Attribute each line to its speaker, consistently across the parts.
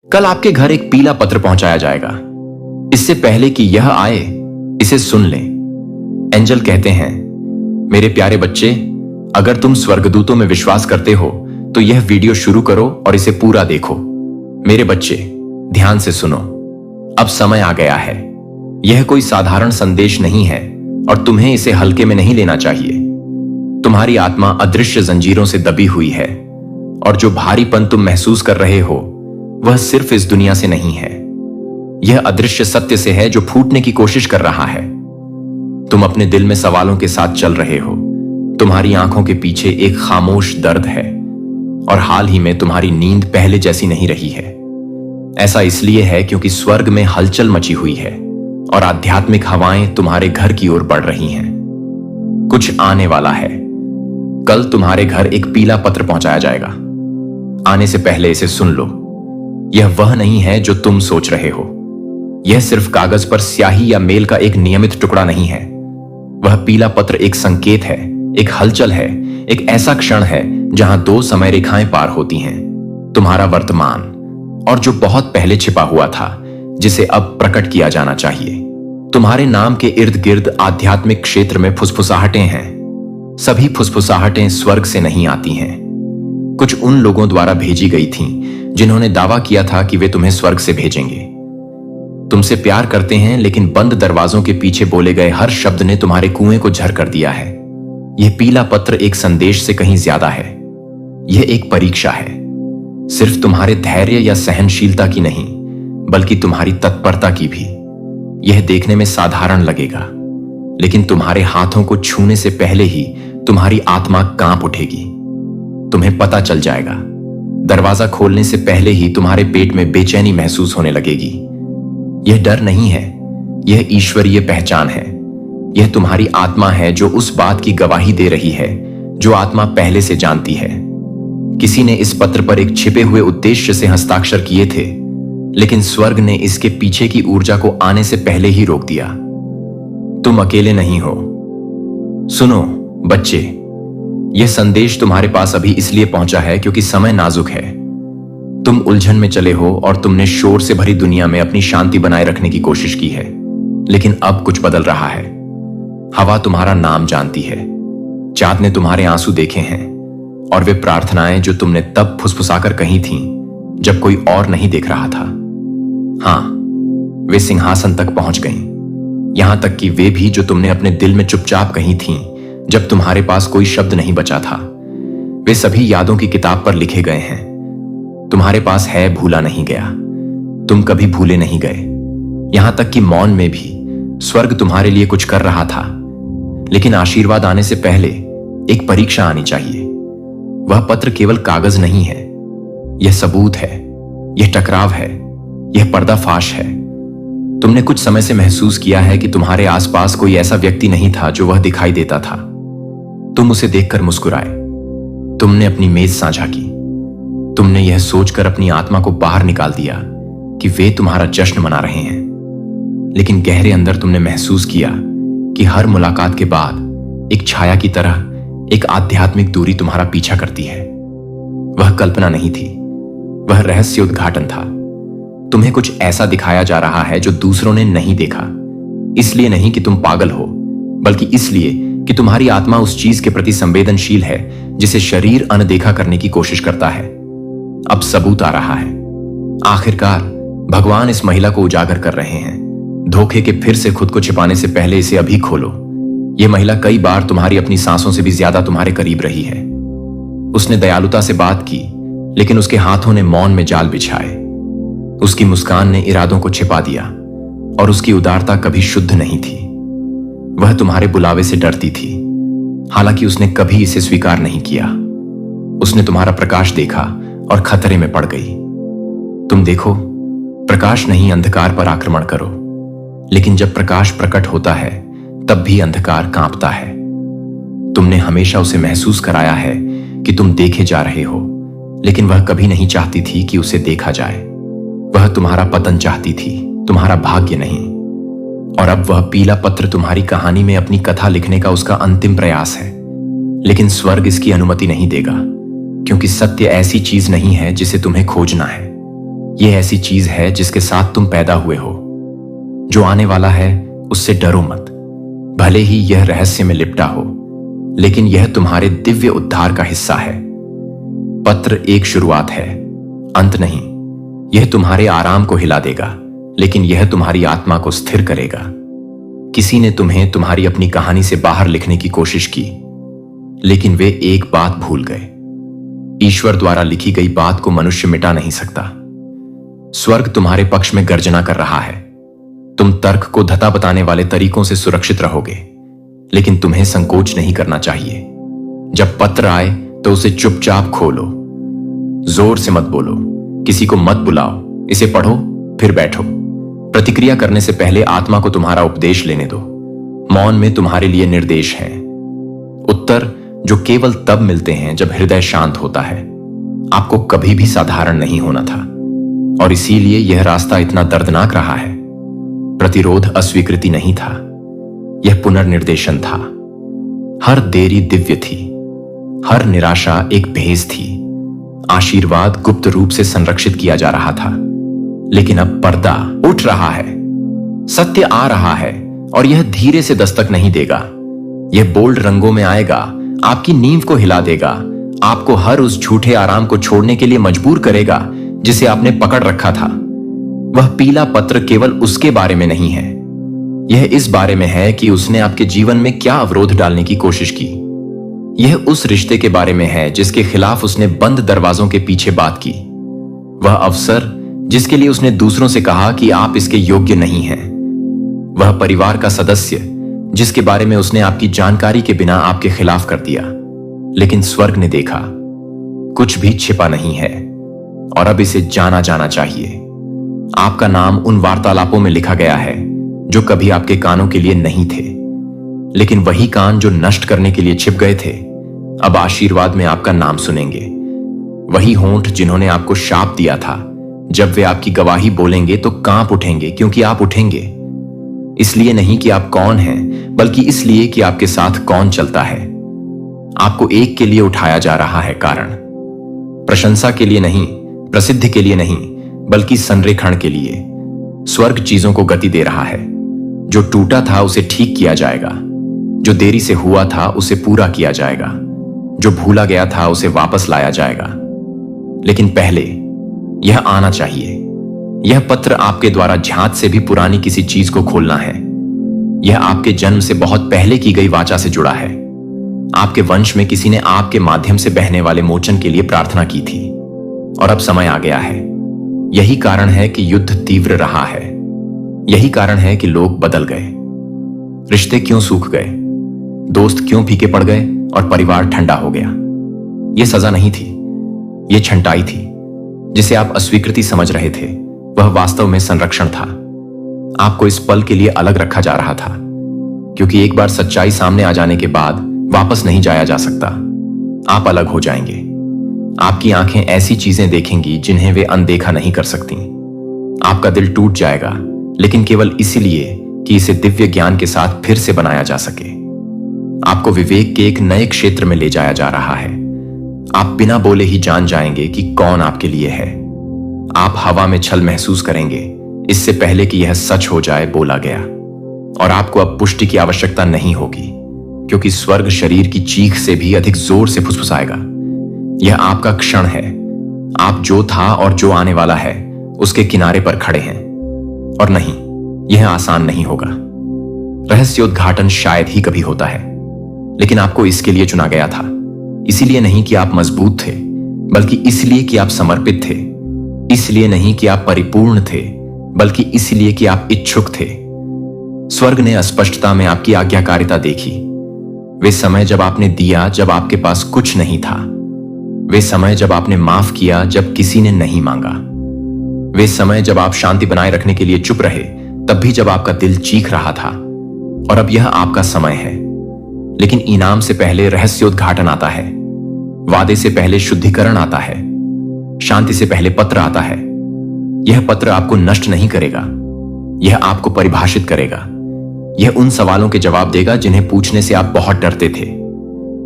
Speaker 1: कल आपके घर एक पीला पत्र पहुंचाया जाएगा। इससे पहले कि यह आए, इसे सुन लें। एंजल कहते हैं, मेरे प्यारे बच्चे, अगर तुम स्वर्गदूतों में विश्वास करते हो तो यह वीडियो शुरू करो और इसे पूरा देखो। मेरे बच्चे, ध्यान से सुनो। अब समय आ गया है। यह कोई साधारण संदेश नहीं है और तुम्हें इसे हल्के में नहीं लेना चाहिए। तुम्हारी आत्मा अदृश्य जंजीरों से दबी हुई है और जो भारीपन तुम महसूस कर रहे हो वह सिर्फ इस दुनिया से नहीं है। यह अदृश्य सत्य से है जो फूटने की कोशिश कर रहा है। तुम अपने दिल में सवालों के साथ चल रहे हो। तुम्हारी आंखों के पीछे एक खामोश दर्द है और हाल ही में तुम्हारी नींद पहले जैसी नहीं रही है। ऐसा इसलिए है क्योंकि स्वर्ग में हलचल मची हुई है और आध्यात्मिक हवाएं तुम्हारे घर की ओर बढ़ रही हैं। कुछ आने वाला है। कल तुम्हारे घर एक पीला पत्र पहुंचाया जाएगा। आने से पहले इसे सुन लो। यह वह नहीं है जो तुम सोच रहे हो। यह सिर्फ कागज पर स्याही या मेल का एक नियमित टुकड़ा नहीं है। वह पीला पत्र एक संकेत है, एक हलचल है, एक ऐसा क्षण है जहां दो समय रेखाएं पार होती हैं। तुम्हारा वर्तमान और जो बहुत पहले छिपा हुआ था, जिसे अब प्रकट किया जाना चाहिए। तुम्हारे नाम के इर्द गिर्द आध्यात्मिक क्षेत्र में फुसफुसाहटें हैं। सभी फुसफुसाहटें स्वर्ग से नहीं आती हैं। कुछ उन लोगों द्वारा भेजी गई थीं जिन्होंने दावा किया था कि वे तुम्हें स्वर्ग से भेजेंगे। तुमसे प्यार करते हैं, लेकिन बंद दरवाजों के पीछे बोले गए हर शब्द ने तुम्हारे कुएं को झर कर दिया है। यह पीला पत्र एक संदेश से कहीं ज्यादा है। यह एक परीक्षा है, सिर्फ तुम्हारे धैर्य या सहनशीलता की नहीं, बल्कि तुम्हारी तत्परता की भी। यह देखने में साधारण लगेगा, लेकिन तुम्हारे हाथों को छूने से पहले ही तुम्हारी आत्मा कांप उठेगी। तुम्हें पता चल जाएगा। दरवाजा खोलने से पहले ही तुम्हारे पेट में बेचैनी महसूस होने लगेगी। यह डर नहीं है, यह ईश्वरीय पहचान है। यह तुम्हारी आत्मा है जो उस बात की गवाही दे रही है जो आत्मा पहले से जानती है। किसी ने इस पत्र पर एक छिपे हुए उद्देश्य से हस्ताक्षर किए थे, लेकिन स्वर्ग ने इसके पीछे की ऊर्जा को आने से पहले ही रोक दिया। तुम अकेले नहीं हो। सुनो बच्चे, यह संदेश तुम्हारे पास अभी इसलिए पहुंचा है क्योंकि समय नाजुक है। तुम उलझन में चले हो और तुमने शोर से भरी दुनिया में अपनी शांति बनाए रखने की कोशिश की है, लेकिन अब कुछ बदल रहा है। हवा तुम्हारा नाम जानती है, चांद ने तुम्हारे आंसू देखे हैं और वे प्रार्थनाएं जो तुमने तब फुसफुसाकर कही थीं जब कोई और नहीं देख रहा था, हां, वे सिंहासन तक पहुंच गईं। यहां तक कि वे भी जो तुमने अपने दिल में चुपचाप कही थीं जब तुम्हारे पास कोई शब्द नहीं बचा था, वे सभी यादों की किताब पर लिखे गए हैं। तुम्हारे पास है, भूला नहीं गया। तुम कभी भूले नहीं गए। यहां तक कि मौन में भी स्वर्ग तुम्हारे लिए कुछ कर रहा था। लेकिन आशीर्वाद आने से पहले एक परीक्षा आनी चाहिए। वह पत्र केवल कागज नहीं है, यह सबूत है, यह टकराव है, यह पर्दाफाश है। तुमने कुछ समय से महसूस किया है कि तुम्हारे आसपास कोई ऐसा व्यक्ति नहीं था जो वह दिखाई देता था। तुम उसे देखकर मुस्कुराए। तुमने अपनी मेज साझा की। तुमने यह सोचकर अपनी आत्मा को बाहर निकाल दिया कि वे तुम्हारा जश्न मना रहे हैं। लेकिन गहरे अंदर तुमने महसूस किया कि हर मुलाकात के बाद एक छाया की तरह एक आध्यात्मिक दूरी तुम्हारा पीछा करती है। वह कल्पना नहीं थी, वह रहस्य उद्घाटन था। तुम्हें कुछ ऐसा दिखाया जा रहा है जो दूसरों ने नहीं देखा। इसलिए नहीं कि तुम पागल हो, बल्कि इसलिए कि तुम्हारी आत्मा उस चीज के प्रति संवेदनशील है जिसे शरीर अनदेखा करने की कोशिश करता है। अब सबूत आ रहा है। आखिरकार भगवान इस महिला को उजागर कर रहे हैं। धोखे के फिर से खुद को छिपाने से पहले इसे अभी खोलो। यह महिला कई बार तुम्हारी अपनी सांसों से भी ज्यादा तुम्हारे करीब रही है। उसने दयालुता से बात की, लेकिन उसके हाथों ने मौन में जाल बिछाए। उसकी मुस्कान ने इरादों को छिपा दिया और उसकी उदारता कभी शुद्ध नहीं थी। वह तुम्हारे बुलावे से डरती थी, हालांकि उसने कभी इसे स्वीकार नहीं किया। उसने तुम्हारा प्रकाश देखा और खतरे में पड़ गई। तुम देखो, प्रकाश नहीं, अंधकार पर आक्रमण करो। लेकिन जब प्रकाश प्रकट होता है तब भी अंधकार कांपता है। तुमने हमेशा उसे महसूस कराया है कि तुम देखे जा रहे हो, लेकिन वह कभी नहीं चाहती थी कि उसे देखा जाए। वह तुम्हारा पतन चाहती थी, तुम्हारा भाग्य नहीं। और अब वह पीला पत्र तुम्हारी कहानी में अपनी कथा लिखने का उसका अंतिम प्रयास है। लेकिन स्वर्ग इसकी अनुमति नहीं देगा, क्योंकि सत्य ऐसी चीज नहीं है जिसे तुम्हें खोजना है। यह ऐसी चीज है जिसके साथ तुम पैदा हुए हो। जो आने वाला है उससे डरो मत, भले ही यह रहस्य में लिपटा हो, लेकिन यह तुम्हारे दिव्य उद्धार का हिस्सा है। पत्र एक शुरुआत है, अंत नहीं। यह तुम्हारे आराम को हिला देगा, लेकिन यह तुम्हारी आत्मा को स्थिर करेगा। किसी ने तुम्हें तुम्हारी अपनी कहानी से बाहर लिखने की कोशिश की, लेकिन वे एक बात भूल गए। ईश्वर द्वारा लिखी गई बात को मनुष्य मिटा नहीं सकता। स्वर्ग तुम्हारे पक्ष में गर्जना कर रहा है। तुम तर्क को धता बताने वाले तरीकों से सुरक्षित रहोगे, लेकिन तुम्हें संकोच नहीं करना चाहिए। जब पत्र आए तो उसे चुपचाप खोलो। जोर से मत बोलो, किसी को मत बुलाओ, इसे पढ़ो फिर बैठो। प्रतिक्रिया करने से पहले आत्मा को तुम्हारा उपदेश लेने दो। मौन में तुम्हारे लिए निर्देश है, उत्तर जो केवल तब मिलते हैं जब हृदय शांत होता है। आपको कभी भी साधारण नहीं होना था, और इसीलिए यह रास्ता इतना दर्दनाक रहा है। प्रतिरोध अस्वीकृति नहीं था, यह पुनर्निर्देशन था। हर देरी दिव्य थी, हर निराशा एक भेद थी। आशीर्वाद गुप्त रूप से संरक्षित किया जा रहा था, लेकिन अब पर्दा उठ रहा है। सत्य आ रहा है, और यह धीरे से दस्तक नहीं देगा। यह बोल्ड रंगों में आएगा, आपकी नींव को हिला देगा, आपको हर उस झूठे आराम को छोड़ने के लिए मजबूर करेगा जिसे आपने पकड़ रखा था। वह पीला पत्र केवल उसके बारे में नहीं है, यह इस बारे में है कि उसने आपके जीवन में क्या अवरोध डालने की कोशिश की। यह उस रिश्ते के बारे में है जिसके खिलाफ उसने बंद दरवाजों के पीछे बात की। वह अवसर जिसके लिए उसने दूसरों से कहा कि आप इसके योग्य नहीं हैं। वह परिवार का सदस्य जिसके बारे में उसने आपकी जानकारी के बिना आपके खिलाफ कर दिया। लेकिन स्वर्ग ने देखा, कुछ भी छिपा नहीं है, और अब इसे जाना जाना चाहिए। आपका नाम उन वार्तालापों में लिखा गया है जो कभी आपके कानों के लिए नहीं थे, लेकिन वही कान जो नष्ट करने के लिए छिप गए थे अब आशीर्वाद में आपका नाम सुनेंगे। वही होंठ जिन्होंने आपको शाप दिया था, जब वे आपकी गवाही बोलेंगे तो कांप उठेंगे, क्योंकि आप उठेंगे। इसलिए नहीं कि आप कौन हैं, बल्कि इसलिए कि आपके साथ कौन चलता है। आपको एक के लिए उठाया जा रहा है, कारण प्रशंसा के लिए नहीं, प्रसिद्धि के लिए नहीं, बल्कि संरेखण के लिए। स्वर्ग चीजों को गति दे रहा है। जो टूटा था उसे ठीक किया जाएगा, जो देरी से हुआ था उसे पूरा किया जाएगा, जो भूला गया था उसे वापस लाया जाएगा। लेकिन पहले यह आना चाहिए। यह पत्र आपके द्वारा झांत से भी पुरानी किसी चीज को खोलना है। यह आपके जन्म से बहुत पहले की गई वाचा से जुड़ा है। आपके वंश में किसी ने आपके माध्यम से बहने वाले मोचन के लिए प्रार्थना की थी, और अब समय आ गया है। यही कारण है कि युद्ध तीव्र रहा है। यही कारण है कि लोग बदल गए। रिश्ते क्यों सूख गए, दोस्त क्यों फीके पड़ गए, और परिवार ठंडा हो गया। यह सजा नहीं थी, यह छंटाई थी। जिसे आप अस्वीकृति समझ रहे थे, वह वास्तव में संरक्षण था। आपको इस पल के लिए अलग रखा जा रहा था, क्योंकि एक बार सच्चाई सामने आ जाने के बाद वापस नहीं जाया जा सकता। आप अलग हो जाएंगे। आपकी आंखें ऐसी चीजें देखेंगी जिन्हें वे अनदेखा नहीं कर सकती। आपका दिल टूट जाएगा, लेकिन केवल इसीलिए कि इसे दिव्य ज्ञान के साथ फिर से बनाया जा सके। आपको विवेक के एक नए क्षेत्र में ले जाया जा रहा है। आप बिना बोले ही जान जाएंगे कि कौन आपके लिए है। आप हवा में छल महसूस करेंगे, इससे पहले कि यह सच हो जाए बोला गया। और आपको अब पुष्टि की आवश्यकता नहीं होगी, क्योंकि स्वर्ग शरीर की चीख से भी अधिक जोर से फुसफुसाएगा। यह आपका क्षण है। आप जो था और जो आने वाला है उसके किनारे पर खड़े हैं। और नहीं, यह आसान नहीं होगा। रहस्योद्घाटन शायद ही कभी होता है, लेकिन आपको इसके लिए चुना गया था। इसीलिए नहीं कि आप मजबूत थे, बल्कि इसलिए कि आप समर्पित थे। इसलिए नहीं कि आप परिपूर्ण थे, बल्कि इसलिए कि आप इच्छुक थे। स्वर्ग ने अस्पष्टता में आपकी आज्ञाकारिता देखी। वे समय जब आपने दिया जब आपके पास कुछ नहीं था। वे समय जब आपने माफ किया जब किसी ने नहीं मांगा। वे समय जब आप शांति बनाए रखने के लिए चुप रहे, तब भी जब आपका दिल चीख रहा था। और अब यह आपका समय है। लेकिन इनाम से पहले रहस्योद्घाटन आता है, वादे से पहले शुद्धिकरण आता है, शांति से पहले पत्र आता है। यह पत्र आपको नष्ट नहीं करेगा, यह आपको परिभाषित करेगा। यह उन सवालों के जवाब देगा जिन्हें पूछने से आप बहुत डरते थे।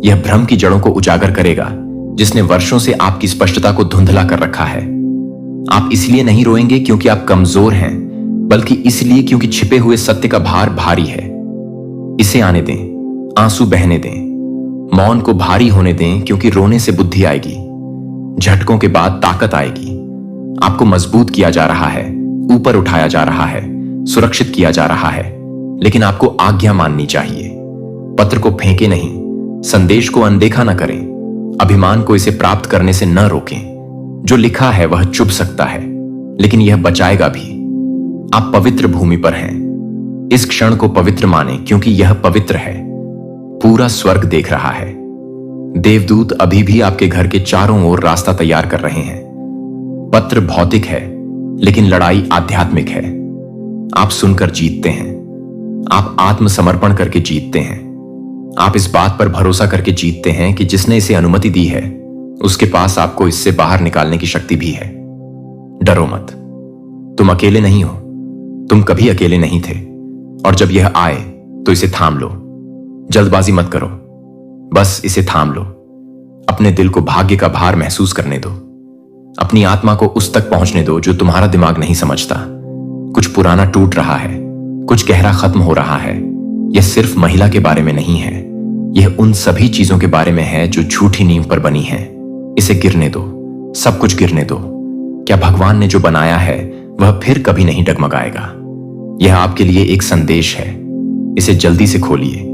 Speaker 1: यह भ्रम की जड़ों को उजागर करेगा जिसने वर्षों से आपकी स्पष्टता को धुंधला कर रखा है। आप इसलिए नहीं रोएंगे क्योंकि आप कमजोर हैं, बल्कि इसलिए क्योंकि छिपे हुए सत्य का भार भारी है। इसे आने दें, आंसू बहने दें, मौन को भारी होने दें, क्योंकि रोने से बुद्धि आएगी, झटकों के बाद ताकत आएगी। आपको मजबूत किया जा रहा है, ऊपर उठाया जा रहा है, सुरक्षित किया जा रहा है, लेकिन आपको आज्ञा माननी चाहिए। पत्र को फेंके नहीं, संदेश को अनदेखा न करें, अभिमान को इसे प्राप्त करने से न रोकें। जो लिखा है वह चुभ सकता है, लेकिन यह बचाएगा भी। आप पवित्र भूमि पर हैं। इस क्षण को पवित्र माने, क्योंकि यह पवित्र है। पूरा स्वर्ग देख रहा है। देवदूत अभी भी आपके घर के चारों ओर रास्ता तैयार कर रहे हैं। पत्र भौतिक है, लेकिन लड़ाई आध्यात्मिक है। आप सुनकर जीतते हैं, आप आत्मसमर्पण करके जीतते हैं, आप इस बात पर भरोसा करके जीतते हैं कि जिसने इसे अनुमति दी है उसके पास आपको इससे बाहर निकालने की शक्ति भी है। डरो मत, तुम अकेले नहीं हो, तुम कभी अकेले नहीं थे। और जब यह आए तो इसे थाम लो। जल्दबाजी मत करो, बस इसे थाम लो। अपने दिल को भाग्य का भार महसूस करने दो। अपनी आत्मा को उस तक पहुंचने दो जो तुम्हारा दिमाग नहीं समझता। कुछ पुराना टूट रहा है, कुछ गहरा खत्म हो रहा है। यह सिर्फ महिला के बारे में नहीं है, यह उन सभी चीजों के बारे में है जो झूठी नींव पर बनी है। इसे गिरने दो, सब कुछ गिरने दो। क्या भगवान ने जो बनाया है वह फिर कभी नहीं डगमगाएगा। यह आपके लिए एक संदेश है, इसे जल्दी से खोलिए।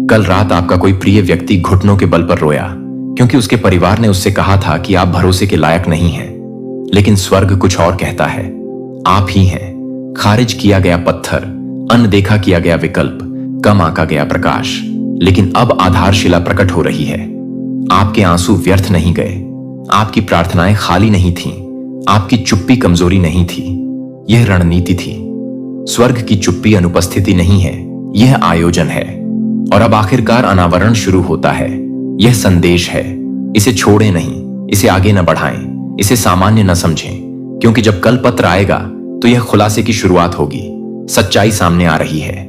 Speaker 1: कल रात आपका कोई प्रिय व्यक्ति घुटनों के बल पर रोया, क्योंकि उसके परिवार ने उससे कहा था कि आप भरोसे के लायक नहीं हैं। लेकिन स्वर्ग कुछ और कहता है। आप ही हैं, खारिज किया गया पत्थर, अनदेखा किया गया विकल्प, कम आंका गया प्रकाश। लेकिन अब आधारशिला प्रकट हो रही है। आपके आंसू व्यर्थ नहीं गए, आपकी प्रार्थनाएं खाली नहीं थीं, आपकी चुप्पी कमजोरी नहीं थी, यह रणनीति थी। स्वर्ग की चुप्पी अनुपस्थिति नहीं है, यह आयोजन है। और अब आखिरकार अनावरण शुरू होता है। यह संदेश है, इसे छोड़ें नहीं, इसे आगे न बढ़ाएं, इसे सामान्य न समझें, क्योंकि जब कल पत्र आएगा तो यह खुलासे की शुरुआत होगी। सच्चाई सामने आ रही है,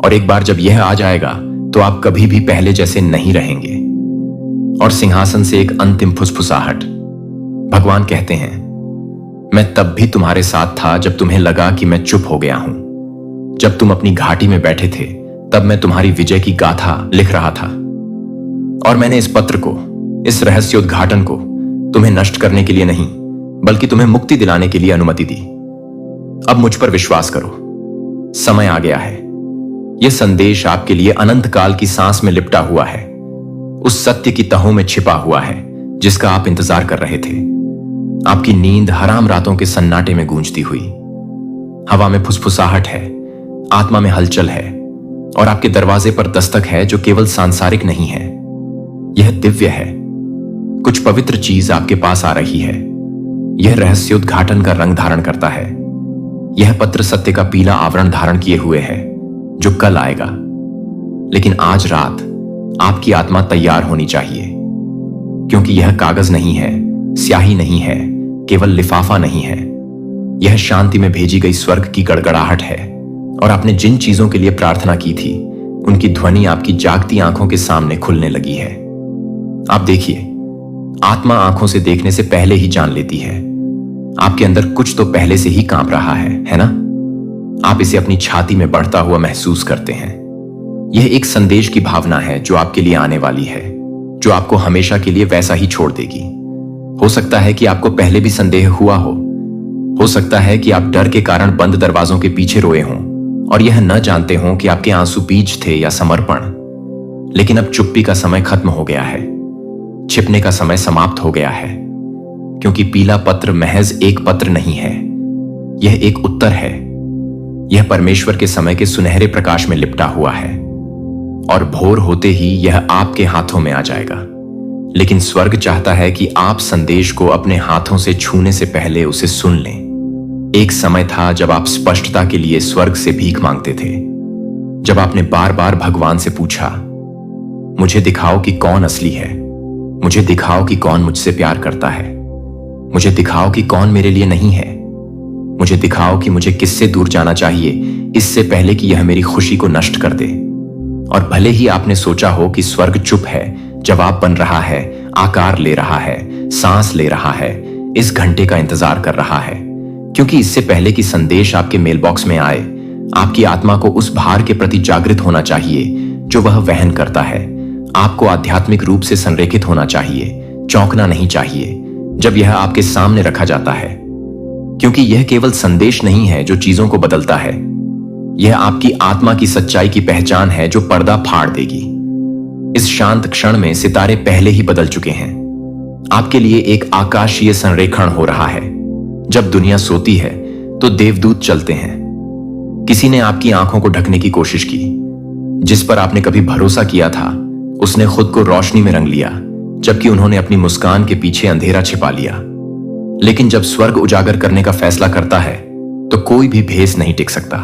Speaker 1: और एक बार जब यह आ जाएगा तो आप कभी भी पहले जैसे नहीं रहेंगे। और सिंहासन से एक अंतिम फुसफुसाहट। भगवान कहते हैं, मैं तब भी तुम्हारे साथ था जब तुम्हें लगा कि मैं चुप हो गया हूं। जब तुम अपनी घाटी में बैठे थे तब मैं तुम्हारी विजय की गाथा लिख रहा था। और मैंने इस पत्र को, इस रहस्योद्घाटन को तुम्हें नष्ट करने के लिए नहीं, बल्कि तुम्हें मुक्ति दिलाने के लिए अनुमति दी। अब मुझ पर विश्वास करो, समय आ गया है। यह संदेश आपके लिए अनंत काल की सांस में लिपटा हुआ है, उस सत्य की तहों में छिपा हुआ है जिसका आप इंतजार कर रहे थे। आपकी नींद हराम रातों के सन्नाटे में गूंजती हुई। हवा में फुसफुसाहट है, आत्मा में हलचल है, और आपके दरवाजे पर दस्तक है जो केवल सांसारिक नहीं है, यह दिव्य है। कुछ पवित्र चीज आपके पास आ रही है। यह रहस्योद्घाटन का रंग धारण करता है। यह पत्र सत्य का पीला आवरण धारण किए हुए है जो कल आएगा। लेकिन आज रात आपकी आत्मा तैयार होनी चाहिए, क्योंकि यह कागज नहीं है, स्याही नहीं है, केवल लिफाफा नहीं है। यह शांति में भेजी गई स्वर्ग की गड़गड़ाहट है। और आपने जिन चीजों के लिए प्रार्थना की थी उनकी ध्वनि आपकी जागती आंखों के सामने खुलने लगी है। आप देखिए, आत्मा आंखों से देखने से पहले ही जान लेती है। आपके अंदर कुछ तो पहले से ही कांप रहा है ना? आप इसे अपनी छाती में बढ़ता हुआ महसूस करते हैं। यह एक संदेश की भावना है जो आपके लिए आने वाली है, जो आपको हमेशा के लिए वैसा ही छोड़ देगी। हो सकता है कि आपको पहले भी संदेह हुआ हो सकता है कि आप डर के कारण बंद दरवाजों के पीछे रोए हों और यह न जानते हों कि आपके आंसू बीज थे या समर्पण। लेकिन अब चुप्पी का समय खत्म हो गया है, छिपने का समय समाप्त हो गया है, क्योंकि पीला पत्र महज एक पत्र नहीं है, यह एक उत्तर है। यह परमेश्वर के समय के सुनहरे प्रकाश में लिपटा हुआ है, और भोर होते ही यह आपके हाथों में आ जाएगा। लेकिन स्वर्ग चाहता है कि आप संदेश को अपने हाथों से छूने से पहले उसे सुन लें। एक समय था जब आप स्पष्टता के लिए स्वर्ग से भीख मांगते थे, जब आपने बार बार भगवान से पूछा, मुझे दिखाओ कि कौन असली है, मुझे दिखाओ कि कौन मुझसे प्यार करता है, मुझे दिखाओ कि कौन मेरे लिए नहीं है, मुझे दिखाओ कि मुझे किससे दूर जाना चाहिए इससे पहले कि यह मेरी खुशी को नष्ट कर दे। और भले ही आपने सोचा हो कि स्वर्ग चुप है, जवाब बन रहा है, आकार ले रहा है, सांस ले रहा है, इस घंटे का इंतजार कर रहा है। क्योंकि इससे पहले कि संदेश आपके मेल बॉक्स में आए, आपकी आत्मा को उस भार के प्रति जागृत होना चाहिए जो वह वहन करता है। आपको आध्यात्मिक रूप से संरेखित होना चाहिए, चौंकना नहीं चाहिए जब यह आपके सामने रखा जाता है, क्योंकि यह केवल संदेश नहीं है जो चीजों को बदलता है। यह आपकी आत्मा की सच्चाई की पहचान है जो पर्दा फाड़ देगी। इस शांत क्षण में सितारे पहले ही बदल चुके हैं। आपके लिए एक आकाशीय संरेखण हो रहा है। जब दुनिया सोती है तो देवदूत चलते हैं। किसी ने आपकी आंखों को ढकने की कोशिश की। जिस पर आपने कभी भरोसा किया था उसने खुद को रोशनी में रंग लिया, जबकि उन्होंने अपनी मुस्कान के पीछे अंधेरा छिपा लिया। लेकिन जब स्वर्ग उजागर करने का फैसला करता है तो कोई भी भेस नहीं टिक सकता।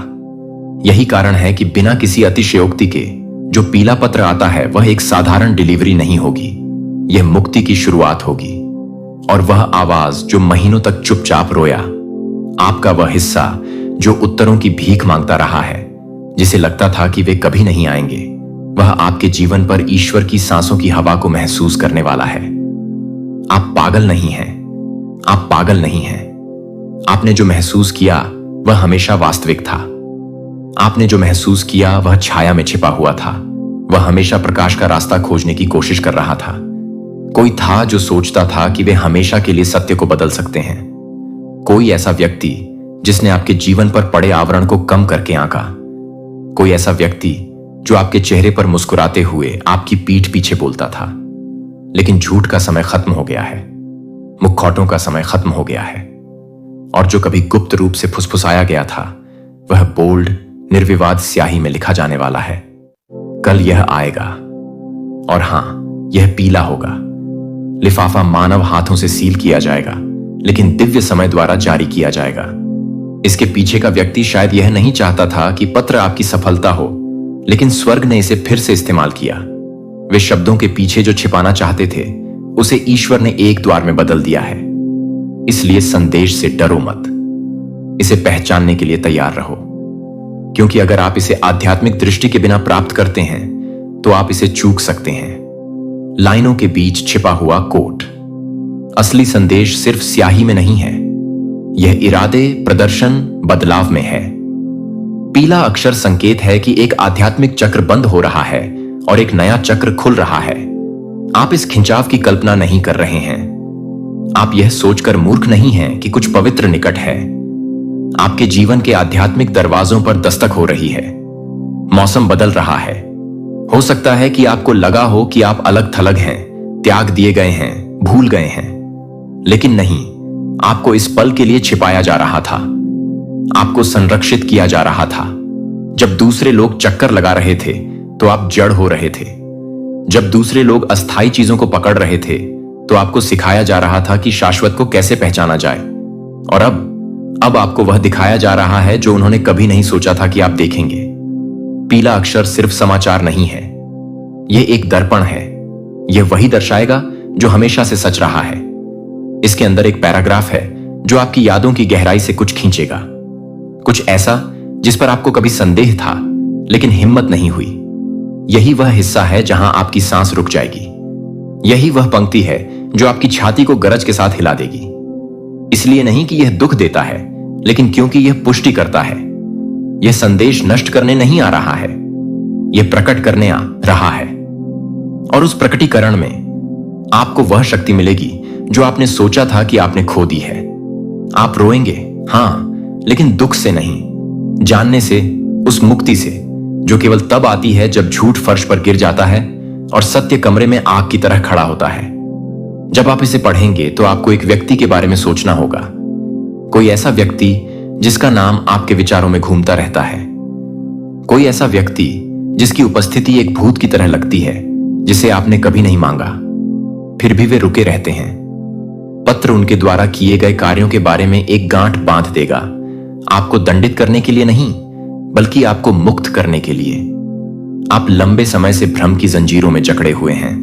Speaker 1: यही कारण है कि बिना किसी अतिशयोक्ति के जो पीला पत्र आता है वह एक साधारण डिलीवरी नहीं होगी, यह मुक्ति की शुरुआत होगी। और वह आवाज जो महीनों तक चुपचाप रोया, आपका वह हिस्सा जो उत्तरों की भीख मांगता रहा है, जिसे लगता था कि वे कभी नहीं आएंगे, वह आपके जीवन पर ईश्वर की सांसों की हवा को महसूस करने वाला है। आप पागल नहीं हैं, आप पागल नहीं हैं। आपने जो महसूस किया वह हमेशा वास्तविक था। आपने जो महसूस किया वह छाया में छिपा हुआ था। वह हमेशा प्रकाश का रास्ता खोजने की कोशिश कर रहा था। कोई था जो सोचता था कि वे हमेशा के लिए सत्य को बदल सकते हैं। कोई ऐसा व्यक्ति जिसने आपके जीवन पर पड़े आवरण को कम करके आंका। कोई ऐसा व्यक्ति जो आपके चेहरे पर मुस्कुराते हुए आपकी पीठ पीछे बोलता था। लेकिन झूठ का समय खत्म हो गया है, मुखौटों का समय खत्म हो गया है, और जो कभी गुप्त रूप से फुसफुसाया गया था वह बोल्ड निर्विवाद स्याही में लिखा जाने वाला है। कल यह आएगा, और हां, यह पीला होगा। लिफाफा मानव हाथों से सील किया जाएगा, लेकिन दिव्य समय द्वारा जारी किया जाएगा। इसके पीछे का व्यक्ति शायद यह नहीं चाहता था कि पत्र आपकी सफलता हो, लेकिन स्वर्ग ने इसे फिर से इस्तेमाल किया। वे शब्दों के पीछे जो छिपाना चाहते थे उसे ईश्वर ने एक द्वार में बदल दिया है। इसलिए संदेश से डरो मत, इसे पहचानने के लिए तैयार रहो, क्योंकि अगर आप इसे आध्यात्मिक दृष्टि के बिना प्राप्त करते हैं तो आप इसे चूक सकते हैं। लाइनों के बीच छिपा हुआ कोट। असली संदेश सिर्फ स्याही में नहीं है, यह इरादे, प्रदर्शन, बदलाव में है। पीला अक्षर संकेत है कि एक आध्यात्मिक चक्र बंद हो रहा है और एक नया चक्र खुल रहा है। आप इस खिंचाव की कल्पना नहीं कर रहे हैं। आप यह सोचकर मूर्ख नहीं हैं कि कुछ पवित्र निकट है। आपके जीवन के आध्यात्मिक दरवाजों पर दस्तक हो रही है। मौसम बदल रहा है। हो सकता है कि आपको लगा हो कि आप अलग थलग हैं, त्याग दिए गए हैं, भूल गए हैं, लेकिन नहीं, आपको इस पल के लिए छिपाया जा रहा था। आपको संरक्षित किया जा रहा था। जब दूसरे लोग चक्कर लगा रहे थे तो आप जड़ हो रहे थे। जब दूसरे लोग अस्थायी चीजों को पकड़ रहे थे तो आपको सिखाया जा रहा था कि शाश्वत को कैसे पहचाना जाए। और अब आपको वह दिखाया जा रहा है जो उन्होंने कभी नहीं सोचा था कि आप देखेंगे। पीला अक्षर सिर्फ समाचार नहीं है, यह एक दर्पण है। यह वही दर्शाएगा जो हमेशा से सच रहा है। इसके अंदर एक पैराग्राफ है जो आपकी यादों की गहराई से कुछ खींचेगा, कुछ ऐसा जिस पर आपको कभी संदेह था लेकिन हिम्मत नहीं हुई। यही वह हिस्सा है जहां आपकी सांस रुक जाएगी। यही वह पंक्ति है जो आपकी छाती को गरज के साथ हिला देगी। इसलिए नहीं कि यह दुख देता है, लेकिन क्योंकि यह पुष्टि करता है। यह संदेश नष्ट करने नहीं आ रहा है, यह प्रकट करने आ रहा है। और उस प्रकटीकरण में आपको वह शक्ति मिलेगी जो आपने सोचा था कि आपने खो दी है। आप रोएंगे, हां, लेकिन दुख से नहीं, जानने से, उस मुक्ति से जो केवल तब आती है जब झूठ फर्श पर गिर जाता है और सत्य कमरे में आग की तरह खड़ा होता है। जब आप इसे पढ़ेंगे तो आपको एक व्यक्ति के बारे में सोचना होगा, कोई ऐसा व्यक्ति जिसका नाम आपके विचारों में घूमता रहता है, कोई ऐसा व्यक्ति जिसकी उपस्थिति एक भूत की तरह लगती है जिसे आपने कभी नहीं मांगा, फिर भी वे रुके रहते हैं। पत्र उनके द्वारा किए गए कार्यों के बारे में एक गांठ बांध देगा, आपको दंडित करने के लिए नहीं, बल्कि आपको मुक्त करने के लिए। आप लंबे समय से भ्रम की जंजीरों में जकड़े हुए हैं।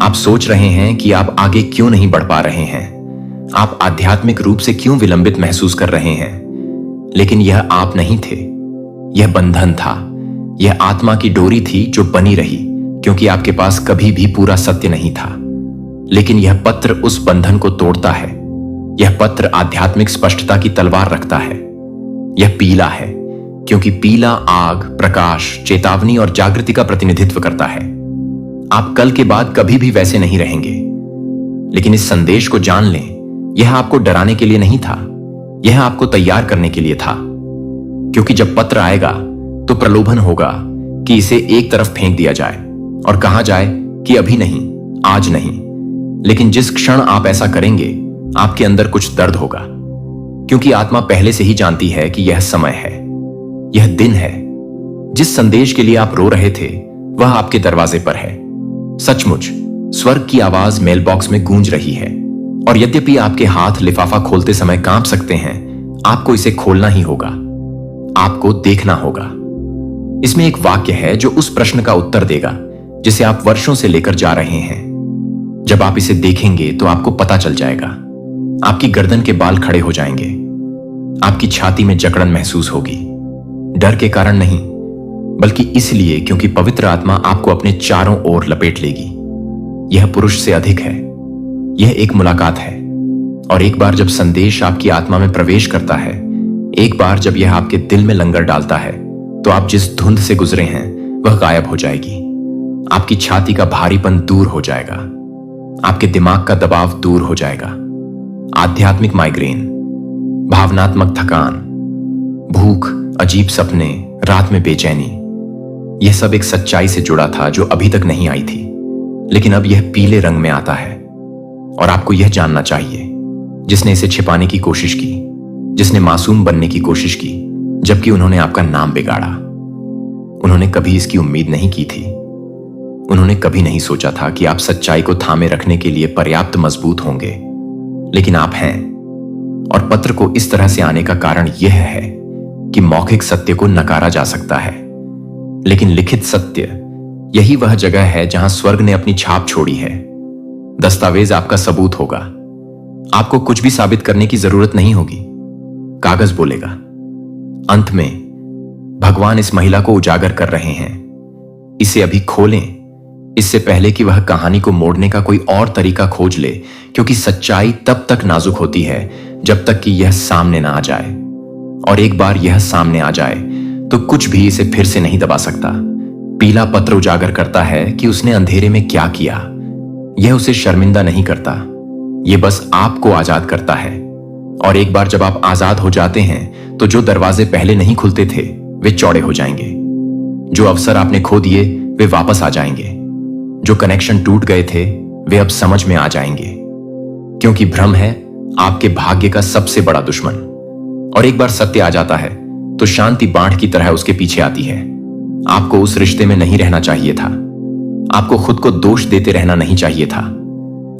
Speaker 1: आप सोच रहे हैं कि आप आगे क्यों नहीं बढ़ पा रहे हैं, आप आध्यात्मिक रूप से क्यों विलंबित महसूस कर रहे हैं। लेकिन यह आप नहीं थे, यह बंधन था, यह आत्मा की डोरी थी जो बनी रही क्योंकि आपके पास कभी भी पूरा सत्य नहीं था। लेकिन यह पत्र उस बंधन को तोड़ता है। यह पत्र आध्यात्मिक स्पष्टता की तलवार रखता है। यह पीला है क्योंकि पीला आग, प्रकाश, चेतावनी और जागृति का प्रतिनिधित्व करता है। आप कल के बाद कभी भी वैसे नहीं रहेंगे। लेकिन इस संदेश को जान लें, यह आपको डराने के लिए नहीं था, यह आपको तैयार करने के लिए था। क्योंकि जब पत्र आएगा तो प्रलोभन होगा कि इसे एक तरफ फेंक दिया जाए और कहा जाए कि अभी नहीं, आज नहीं। लेकिन जिस क्षण आप ऐसा करेंगे, आपके अंदर कुछ दर्द होगा, क्योंकि आत्मा पहले से ही जानती है कि यह समय है, यह दिन है। जिस संदेश के लिए आप रो रहे थे वह आपके दरवाजे पर है। सचमुच स्वर्ग की आवाज मेल बॉक्स में गूंज रही है, और यद्यपि आपके हाथ लिफाफा खोलते समय कांप सकते हैं, आपको इसे खोलना ही होगा, आपको देखना होगा। इसमें एक वाक्य है जो उस प्रश्न का उत्तर देगा जिसे आप वर्षों से लेकर जा रहे हैं। जब आप इसे देखेंगे तो आपको पता चल जाएगा। आपकी गर्दन के बाल खड़े हो जाएंगे, आपकी छाती में जकड़न महसूस होगी, डर के कारण नहीं, बल्कि इसलिए क्योंकि पवित्र आत्मा आपको अपने चारों ओर लपेट लेगी। यह पुरुष से अधिक है। यह एक मुलाकात है, और एक बार जब संदेश आपकी आत्मा में प्रवेश करता है, एक बार जब यह आपके दिल में लंगर डालता है, तो आप जिस धुंध से गुजरे हैं वह गायब हो जाएगी। आपकी छाती का भारीपन दूर हो जाएगा, आपके दिमाग का दबाव दूर हो जाएगा। आध्यात्मिक माइग्रेन, भावनात्मक थकान, भूख, अजीब सपने, रात में बेचैनी, यह सब एक सच्चाई से जुड़ा था जो अभी तक नहीं आई थी, लेकिन अब यह पीले रंग में आता है। और आपको यह जानना चाहिए, जिसने इसे छिपाने की कोशिश की, जिसने मासूम बनने की कोशिश की, जबकि उन्होंने आपका नाम बिगाड़ा, उन्होंने कभी इसकी उम्मीद नहीं की थी। उन्होंने कभी नहीं सोचा था कि आप सच्चाई को थामे रखने के लिए पर्याप्त मजबूत होंगे, लेकिन आप हैं। और पत्र को इस तरह से आने का कारण यह है कि मौखिक सत्य को नकारा जा सकता है, लेकिन लिखित सत्य, यही वह जगह है जहां स्वर्ग ने अपनी छाप छोड़ी है। दस्तावेज आपका सबूत होगा। आपको कुछ भी साबित करने की जरूरत नहीं होगी। कागज बोलेगा। अंत में भगवान इस महिला को उजागर कर रहे हैं। इसे अभी खोलें, इससे पहले कि वह कहानी को मोड़ने का कोई और तरीका खोज ले, क्योंकि सच्चाई तब तक नाजुक होती है जब तक कि यह सामने ना आ जाए। और एक बार यह सामने आ जाए तो कुछ भी इसे फिर से नहीं दबा सकता। पीला पत्र उजागर करता है कि उसने अंधेरे में क्या किया। यह उसे शर्मिंदा नहीं करता, यह बस आपको आजाद करता है। और एक बार जब आप आजाद हो जाते हैं तो जो दरवाजे पहले नहीं खुलते थे वे चौड़े हो जाएंगे। जो अवसर आपने खो दिए वे वापस आ जाएंगे। जो कनेक्शन टूट गए थे वे अब समझ में आ जाएंगे, क्योंकि भ्रम है आपके भाग्य का सबसे बड़ा दुश्मन। और एक बार सत्य आ जाता है तो शांति बाढ़ की तरह उसके पीछे आती है। आपको उस रिश्ते में नहीं रहना चाहिए था। आपको खुद को दोष देते रहना नहीं चाहिए था।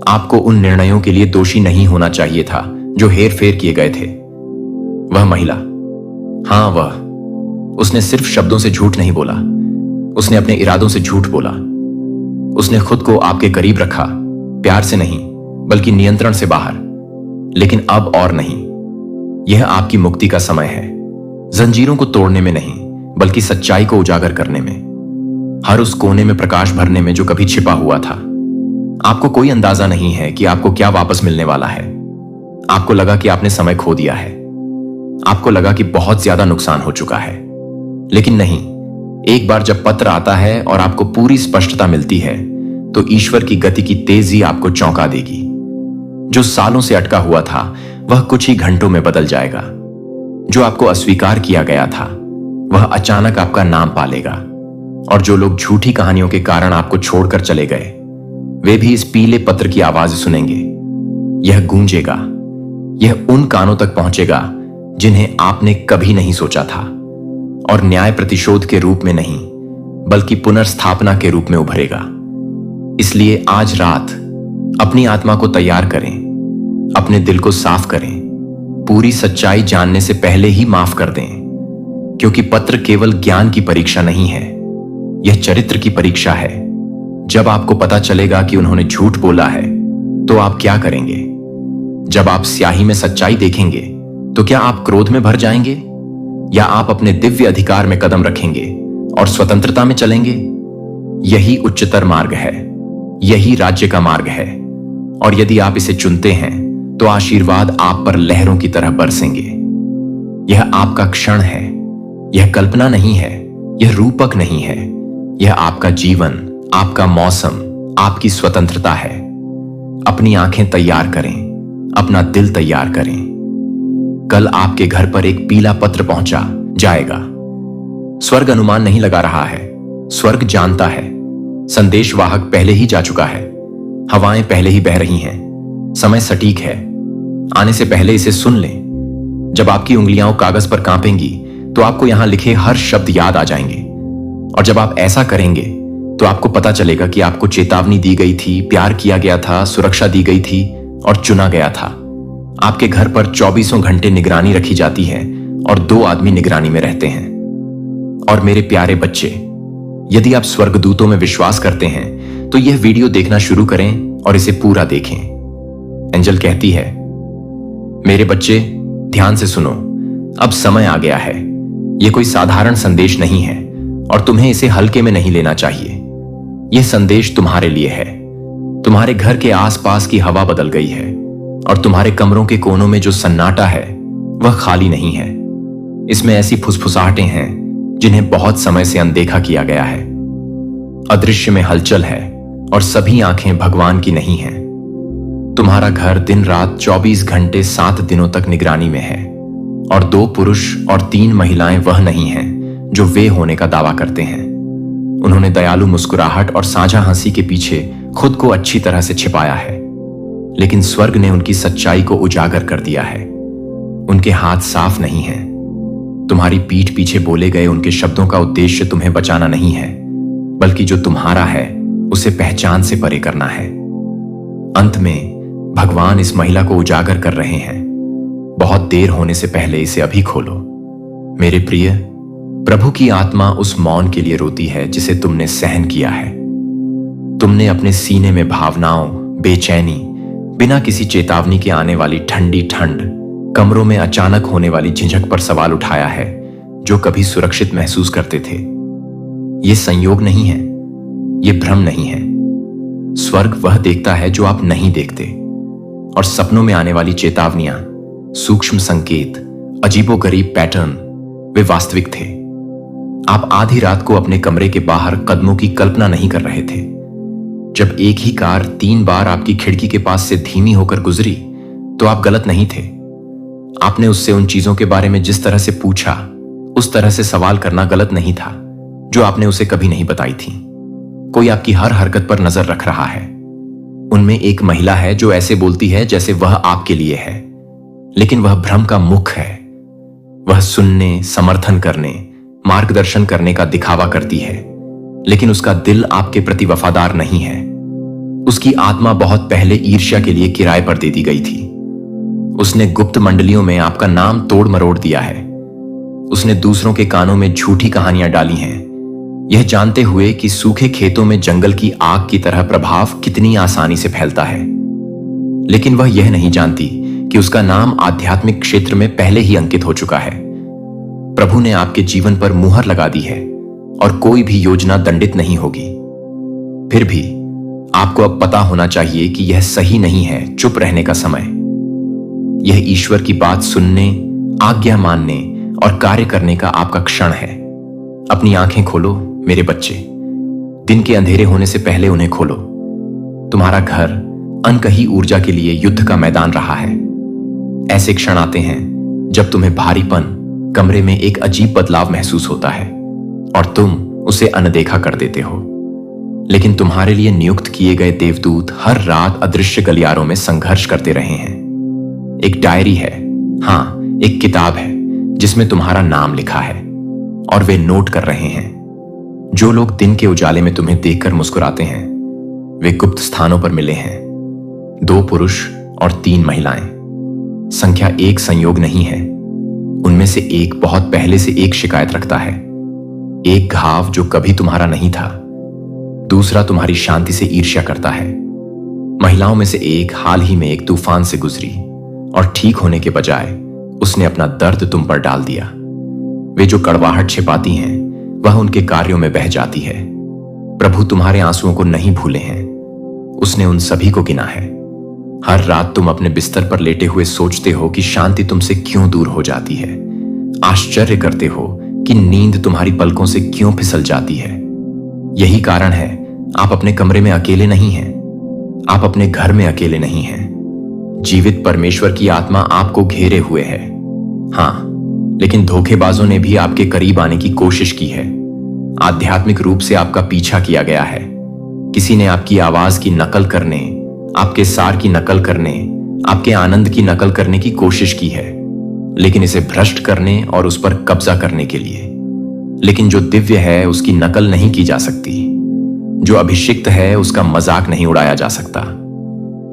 Speaker 1: आपको उन निर्णयों के लिए दोषी नहीं होना चाहिए था जो हेर फेर किए गए थे। वह महिला, हां वह, उसने सिर्फ शब्दों से झूठ नहीं बोला, उसने अपने इरादों से झूठ बोला। उसने खुद को आपके करीब रखा, प्यार से नहीं बल्कि नियंत्रण से बाहर। लेकिन अब और नहीं। यह आपकी मुक्ति का समय है, जंजीरों को तोड़ने में नहीं बल्कि सच्चाई को उजागर करने में, हर उस कोने में प्रकाश भरने में जो कभी छिपा हुआ था। आपको कोई अंदाजा नहीं है कि आपको क्या वापस मिलने वाला है। आपको लगा कि आपने समय खो दिया है, आपको लगा कि बहुत ज्यादा नुकसान हो चुका है, लेकिन नहीं। एक बार जब पत्र आता है और आपको पूरी स्पष्टता मिलती है तो ईश्वर की गति की तेजी आपको चौंका देगी। जो सालों से अटका हुआ था वह कुछ ही घंटों में बदल जाएगा। जो आपको अस्वीकार किया गया था वह अचानक आपका नाम पालेगा। और जो लोग झूठी कहानियों के कारण आपको छोड़कर चले गए वे भी इस पीले पत्र की आवाज सुनेंगे। यह गूंजेगा, यह उन कानों तक पहुंचेगा जिन्हें आपने कभी नहीं सोचा था, और न्याय प्रतिशोध के रूप में नहीं बल्कि पुनर्स्थापना के रूप में उभरेगा। इसलिए आज रात अपनी आत्मा को तैयार करें, अपने दिल को साफ करें, पूरी सच्चाई जानने से पहले ही माफ कर दें, क्योंकि पत्र केवल ज्ञान की परीक्षा नहीं है, यह चरित्र की परीक्षा है। जब आपको पता चलेगा कि उन्होंने झूठ बोला है तो आप क्या करेंगे? जब आप स्याही में सच्चाई देखेंगे तो क्या आप क्रोध में भर जाएंगे, या आप अपने दिव्य अधिकार में कदम रखेंगे और स्वतंत्रता में चलेंगे? यही उच्चतर मार्ग है, यही राज्य का मार्ग है। और यदि आप इसे चुनते हैं तो आशीर्वाद आप पर लहरों की तरह बरसेंगे। यह आपका क्षण है, यह कल्पना नहीं है, यह रूपक नहीं है, यह आपका जीवन, आपका मौसम, आपकी स्वतंत्रता है। अपनी आंखें तैयार करें, अपना दिल तैयार करें। कल आपके घर पर एक पीला पत्र पहुंचा जाएगा। स्वर्ग अनुमान नहीं लगा रहा है, स्वर्ग जानता है। संदेशवाहक पहले ही जा चुका है, हवाएं पहले ही बह रही हैं, समय सटीक है। आने से पहले इसे सुन लें। जब आपकी उंगलियां कागज पर कांपेंगी तो आपको यहां लिखे हर शब्द याद आ जाएंगे। और जब आप ऐसा करेंगे तो आपको पता चलेगा कि आपको चेतावनी दी गई थी, प्यार किया गया था, सुरक्षा दी गई थी और चुना गया था। आपके घर पर 24 घंटे निगरानी रखी जाती है और 2 आदमी निगरानी में रहते हैं। और मेरे प्यारे बच्चे, यदि आप स्वर्गदूतों में विश्वास करते हैं तो यह वीडियो देखना शुरू करें और इसे पूरा देखें। एंजल कहती है, मेरे बच्चे ध्यान से सुनो, अब समय आ गया है। यह कोई साधारण संदेश नहीं है और तुम्हें इसे हल्के में नहीं लेना चाहिए। यह संदेश तुम्हारे लिए है। तुम्हारे घर के आसपास की हवा बदल गई है और तुम्हारे कमरों के कोनों में जो सन्नाटा है वह खाली नहीं है। इसमें ऐसी फुसफुसाहटें हैं जिन्हें बहुत समय से अनदेखा किया गया है। अदृश्य में हलचल है और सभी आंखें भगवान की नहीं हैं। तुम्हारा घर दिन रात 24 घंटे 7 दिनों तक निगरानी में है और 2 पुरुष और 3 महिलाएं वह नहीं हैं जो वे होने का दावा करते हैं। उन्होंने दयालु मुस्कुराहट और साझा हंसी के पीछे खुद को अच्छी तरह से छिपाया है, लेकिन स्वर्ग ने उनकी सच्चाई को उजागर कर दिया है। उनके हाथ साफ नहीं हैं। तुम्हारी पीठ पीछे बोले गए उनके शब्दों का उद्देश्य तुम्हें बचाना नहीं है, बल्कि जो तुम्हारा है उसे पहचान से परे करना है। अंत में भगवान इस महिला को उजागर कर रहे हैं। बहुत देर होने से पहले इसे अभी खोलो। मेरे प्रिय, प्रभु की आत्मा उस मौन के लिए रोती है जिसे तुमने सहन किया है। तुमने अपने सीने में भावनाओं, बेचैनी, बिना किसी चेतावनी के आने वाली ठंडी ठंड, कमरों में अचानक होने वाली झिझक पर सवाल उठाया है जो कभी सुरक्षित महसूस करते थे। यह संयोग नहीं है, यह भ्रम नहीं है। स्वर्ग वह देखता है जो आप नहीं देखते, और सपनों में आने वाली चेतावनियां, सूक्ष्म संकेत, अजीबोगरीब पैटर्न, वे वास्तविक थे। आप आधी रात को अपने कमरे के बाहर कदमों की कल्पना नहीं कर रहे थे। जब एक ही कार 3 बार आपकी खिड़की के पास से धीमी होकर गुजरी तो आप गलत नहीं थे। आपने उससे उन चीजों के बारे में जिस तरह से पूछा, उस तरह से सवाल करना गलत नहीं था जो आपने उसे कभी नहीं बताई थी। कोई आपकी हर हरकत पर नजर रख रहा है। उनमें एक महिला है जो ऐसे बोलती है जैसे वह आपके लिए है, लेकिन वह भ्रम का मुख है। वह सुनने, समर्थन करने, मार्गदर्शन करने का दिखावा करती है, लेकिन उसका दिल आपके प्रति वफादार नहीं है। उसकी आत्मा बहुत पहले ईर्ष्या के लिए किराए पर दे दी गई थी। उसने गुप्त मंडलियों में आपका नाम तोड़ मरोड़ दिया है। उसने दूसरों के कानों में झूठी कहानियां डाली हैं, यह जानते हुए कि सूखे खेतों में जंगल की आग की तरह प्रभाव कितनी आसानी से फैलता है। लेकिन वह यह नहीं जानती कि उसका नाम आध्यात्मिक क्षेत्र में पहले ही अंकित हो चुका है। प्रभु ने आपके जीवन पर मुहर लगा दी है और कोई भी योजना दंडित नहीं होगी। फिर भी आपको अब पता होना चाहिए कि यह सही नहीं है चुप रहने का समय। यह ईश्वर की बात सुनने, आज्ञा मानने और कार्य करने का आपका क्षण है। अपनी आंखें खोलो मेरे बच्चे। दिन के अंधेरे होने से पहले उन्हें खोलो। तुम्हारा घर अनकही ऊर्जा के लिए युद्ध का मैदान रहा है। ऐसे क्षण आते हैं जब तुम्हें भारीपन, कमरे में एक अजीब बदलाव महसूस होता है और तुम उसे अनदेखा कर देते हो। लेकिन तुम्हारे लिए नियुक्त किए गए देवदूत हर रात अदृश्य गलियारों में संघर्ष करते रहे हैं। एक डायरी है, हां, एक किताब है जिसमें तुम्हारा नाम लिखा है और वे नोट कर रहे हैं। जो लोग दिन के उजाले में तुम्हें देखकर मुस्कुराते हैं वे गुप्त स्थानों पर मिले हैं। 2 पुरुष और 3 महिलाएं। संख्या एक संयोग नहीं है। उनमें से एक बहुत पहले से एक शिकायत रखता है। एक घाव जो कभी तुम्हारा नहीं था, दूसरा तुम्हारी शांति से ईर्ष्या करता है। महिलाओं में से एक हाल ही में एक तूफान से गुजरी और ठीक होने के बजाय उसने अपना दर्द तुम पर डाल दिया। वे जो कड़वाहट छिपाती हैं वह उनके कार्यों में बह जाती है। प्रभु तुम्हारे आंसुओं को नहीं भूले हैं, उसने उन सभी को गिना है। हर रात तुम अपने बिस्तर पर लेटे हुए सोचते हो कि शांति तुमसे क्यों दूर हो जाती है। आश्चर्य करते हो कि नींद तुम्हारी पलकों से क्यों फिसल जाती है। यही कारण है आप अपने कमरे में अकेले नहीं हैं, आप अपने घर में अकेले नहीं हैं। जीवित परमेश्वर की आत्मा आपको घेरे हुए है। हां, लेकिन धोखेबाजों ने भी आपके करीब आने की कोशिश की है। आध्यात्मिक रूप से आपका पीछा किया गया है। किसी ने आपकी आवाज की नकल करने, आपके सार की नकल करने, आपके आनंद की नकल करने की कोशिश की है, लेकिन इसे भ्रष्ट करने और उस पर कब्जा करने के लिए। लेकिन जो दिव्य है उसकी नकल नहीं की जा सकती। जो अभिषिक्त है उसका मजाक नहीं उड़ाया जा सकता।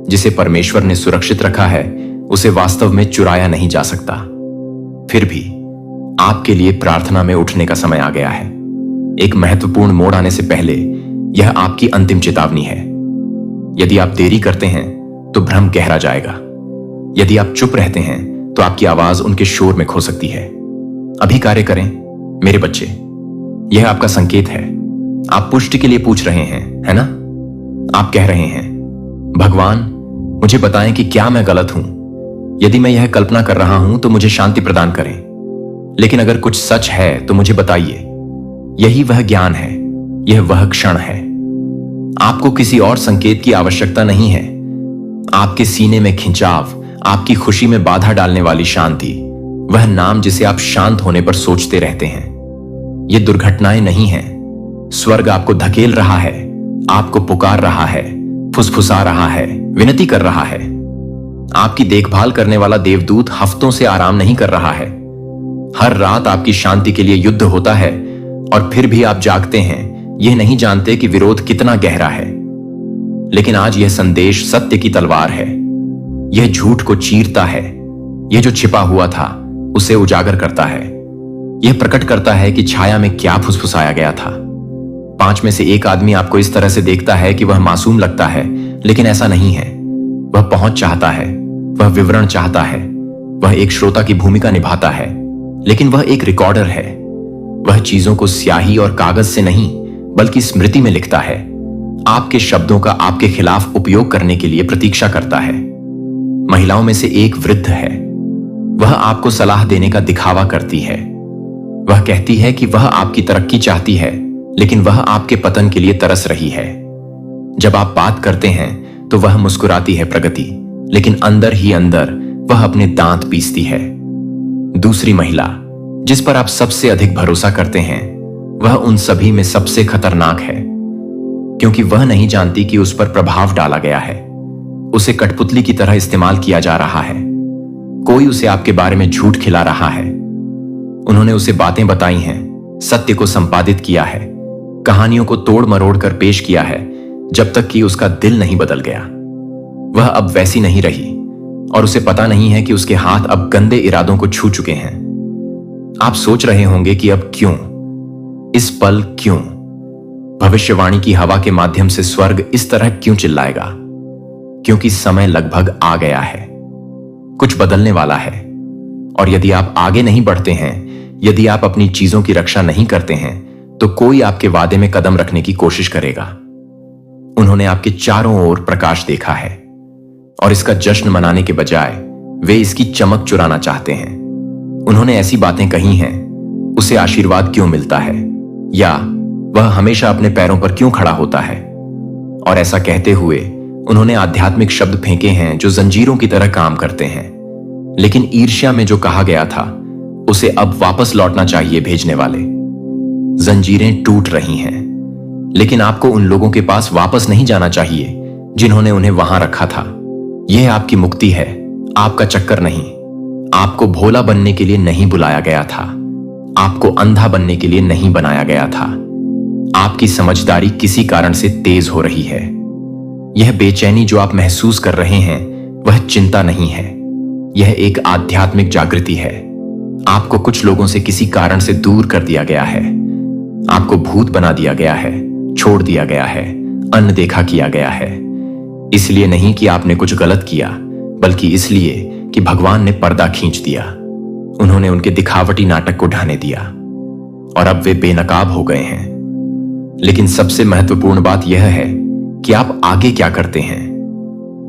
Speaker 1: जिसे परमेश्वर ने सुरक्षित रखा है उसे वास्तव में चुराया नहीं जा सकता। फिर भी आपके लिए प्रार्थना में उठने का समय आ गया है। एक महत्वपूर्ण मोड़ आने से पहले यह आपकी अंतिम चेतावनी है। यदि आप देरी करते हैं तो भ्रम गहरा जाएगा। यदि आप चुप रहते हैं तो आपकी आवाज उनके शोर में खो सकती है। अभी कार्य करें मेरे बच्चे, यह आपका संकेत है। आप पुष्टि के लिए पूछ रहे हैं, है ना? आप कह रहे हैं, भगवान मुझे बताएं कि क्या मैं गलत हूं। यदि मैं यह कल्पना कर रहा हूं तो मुझे शांति प्रदान करें। लेकिन अगर कुछ सच है तो मुझे बताइए। यही वह ज्ञान है, यह वह क्षण है। आपको किसी और संकेत की आवश्यकता नहीं है। आपके सीने में खिंचाव, आपकी खुशी में बाधा डालने वाली शांति, वह नाम जिसे आप शांत होने पर सोचते रहते हैं। ये दुर्घटनाएं नहीं हैं। स्वर्ग आपको धकेल रहा है, आपको पुकार रहा है, फुसफुसा रहा है, विनती कर रहा है। आपकी देखभाल करने वाला देवदूत हफ्तों से आराम नहीं कर रहा है। हर रात आपकी शांति के लिए युद्ध होता है और फिर भी आप जागते हैं, यह नहीं जानते कि विरोध कितना गहरा है। लेकिन आज यह संदेश सत्य की तलवार है। यह झूठ को चीरता है। यह जो छिपा हुआ था उसे उजागर करता है। यह प्रकट करता है कि छाया में क्या फुसफुसाया गया था। 5 में से 1 आदमी आपको इस तरह से देखता है कि वह मासूम लगता है, लेकिन ऐसा नहीं है। वह पहुंच चाहता है, वह विवरण चाहता है, वह एक श्रोता की भूमिका निभाता है, लेकिन वह एक रिकॉर्डर है। वह चीजों को स्याही और कागज से नहीं बल्कि स्मृति में लिखता है। आपके शब्दों का आपके खिलाफ उपयोग करने के लिए प्रतीक्षा करता है। महिलाओं में से एक वृद्ध है। वह आपको सलाह देने का दिखावा करती है। वह कहती है कि वह आपकी तरक्की चाहती है, लेकिन वह आपके पतन के लिए तरस रही है। जब आप बात करते हैं तो वह मुस्कुराती है प्रगति, लेकिन अंदर ही अंदर वह अपने दांत पीसती है। दूसरी महिला जिस पर आप सबसे अधिक भरोसा करते हैं, वह उन सभी में सबसे खतरनाक है, क्योंकि वह नहीं जानती कि उस पर प्रभाव डाला गया है। उसे कठपुतली की तरह इस्तेमाल किया जा रहा है। कोई उसे आपके बारे में झूठ खिला रहा है। उन्होंने उसे बातें बताई हैं, सत्य को संपादित किया है, कहानियों को तोड़ मरोड़ कर पेश किया है, जब तक कि उसका दिल नहीं बदल गया। वह अब वैसी नहीं रही और उसे पता नहीं है कि उसके हाथ अब गंदे इरादों को छू चुके हैं। आप सोच रहे होंगे कि अब क्यों, इस पल क्यों? भविष्यवाणी की हवा के माध्यम से स्वर्ग इस तरह क्यों चिल्लाएगा? क्योंकि समय लगभग आ गया है। कुछ बदलने वाला है। और यदि आप आगे नहीं बढ़ते हैं, यदि आप अपनी चीजों की रक्षा नहीं करते हैं, तो कोई आपके वादे में कदम रखने की कोशिश करेगा। उन्होंने आपके चारों ओर प्रकाश देखा है और इसका जश्न मनाने के बजाय वे इसकी चमक चुराना चाहते हैं। उन्होंने ऐसी बातें कही हैं, उसे आशीर्वाद क्यों मिलता है, या वह हमेशा अपने पैरों पर क्यों खड़ा होता है। और ऐसा कहते हुए उन्होंने आध्यात्मिक शब्द फेंके हैं जो जंजीरों की तरह काम करते हैं। लेकिन ईर्ष्या में जो कहा गया था उसे अब वापस लौटना चाहिए भेजने वाले। जंजीरें टूट रही हैं, लेकिन आपको उन लोगों के पास वापस नहीं जाना चाहिए जिन्होंने उन्हें वहां रखा था। यह आपकी मुक्ति है, आपका चक्कर नहीं। आपको भोला बनने के लिए नहीं बुलाया गया था। आपको अंधा बनने के लिए नहीं बनाया गया था। आपकी समझदारी किसी कारण से तेज हो रही है। यह बेचैनी जो आप महसूस कर रहे हैं वह चिंता नहीं है, यह एक आध्यात्मिक जागृति है। आपको कुछ लोगों से किसी कारण से दूर कर दिया गया है। आपको भूत बना दिया गया है, छोड़ दिया गया है, अनदेखा किया गया है। इसलिए नहीं कि आपने कुछ गलत किया, बल्कि इसलिए कि भगवान ने पर्दा खींच दिया। उन्होंने उनके दिखावटी नाटक को ढाने दिया और अब वे बेनकाब हो गए हैं। लेकिन सबसे महत्वपूर्ण बात यह है कि आप आगे क्या करते हैं।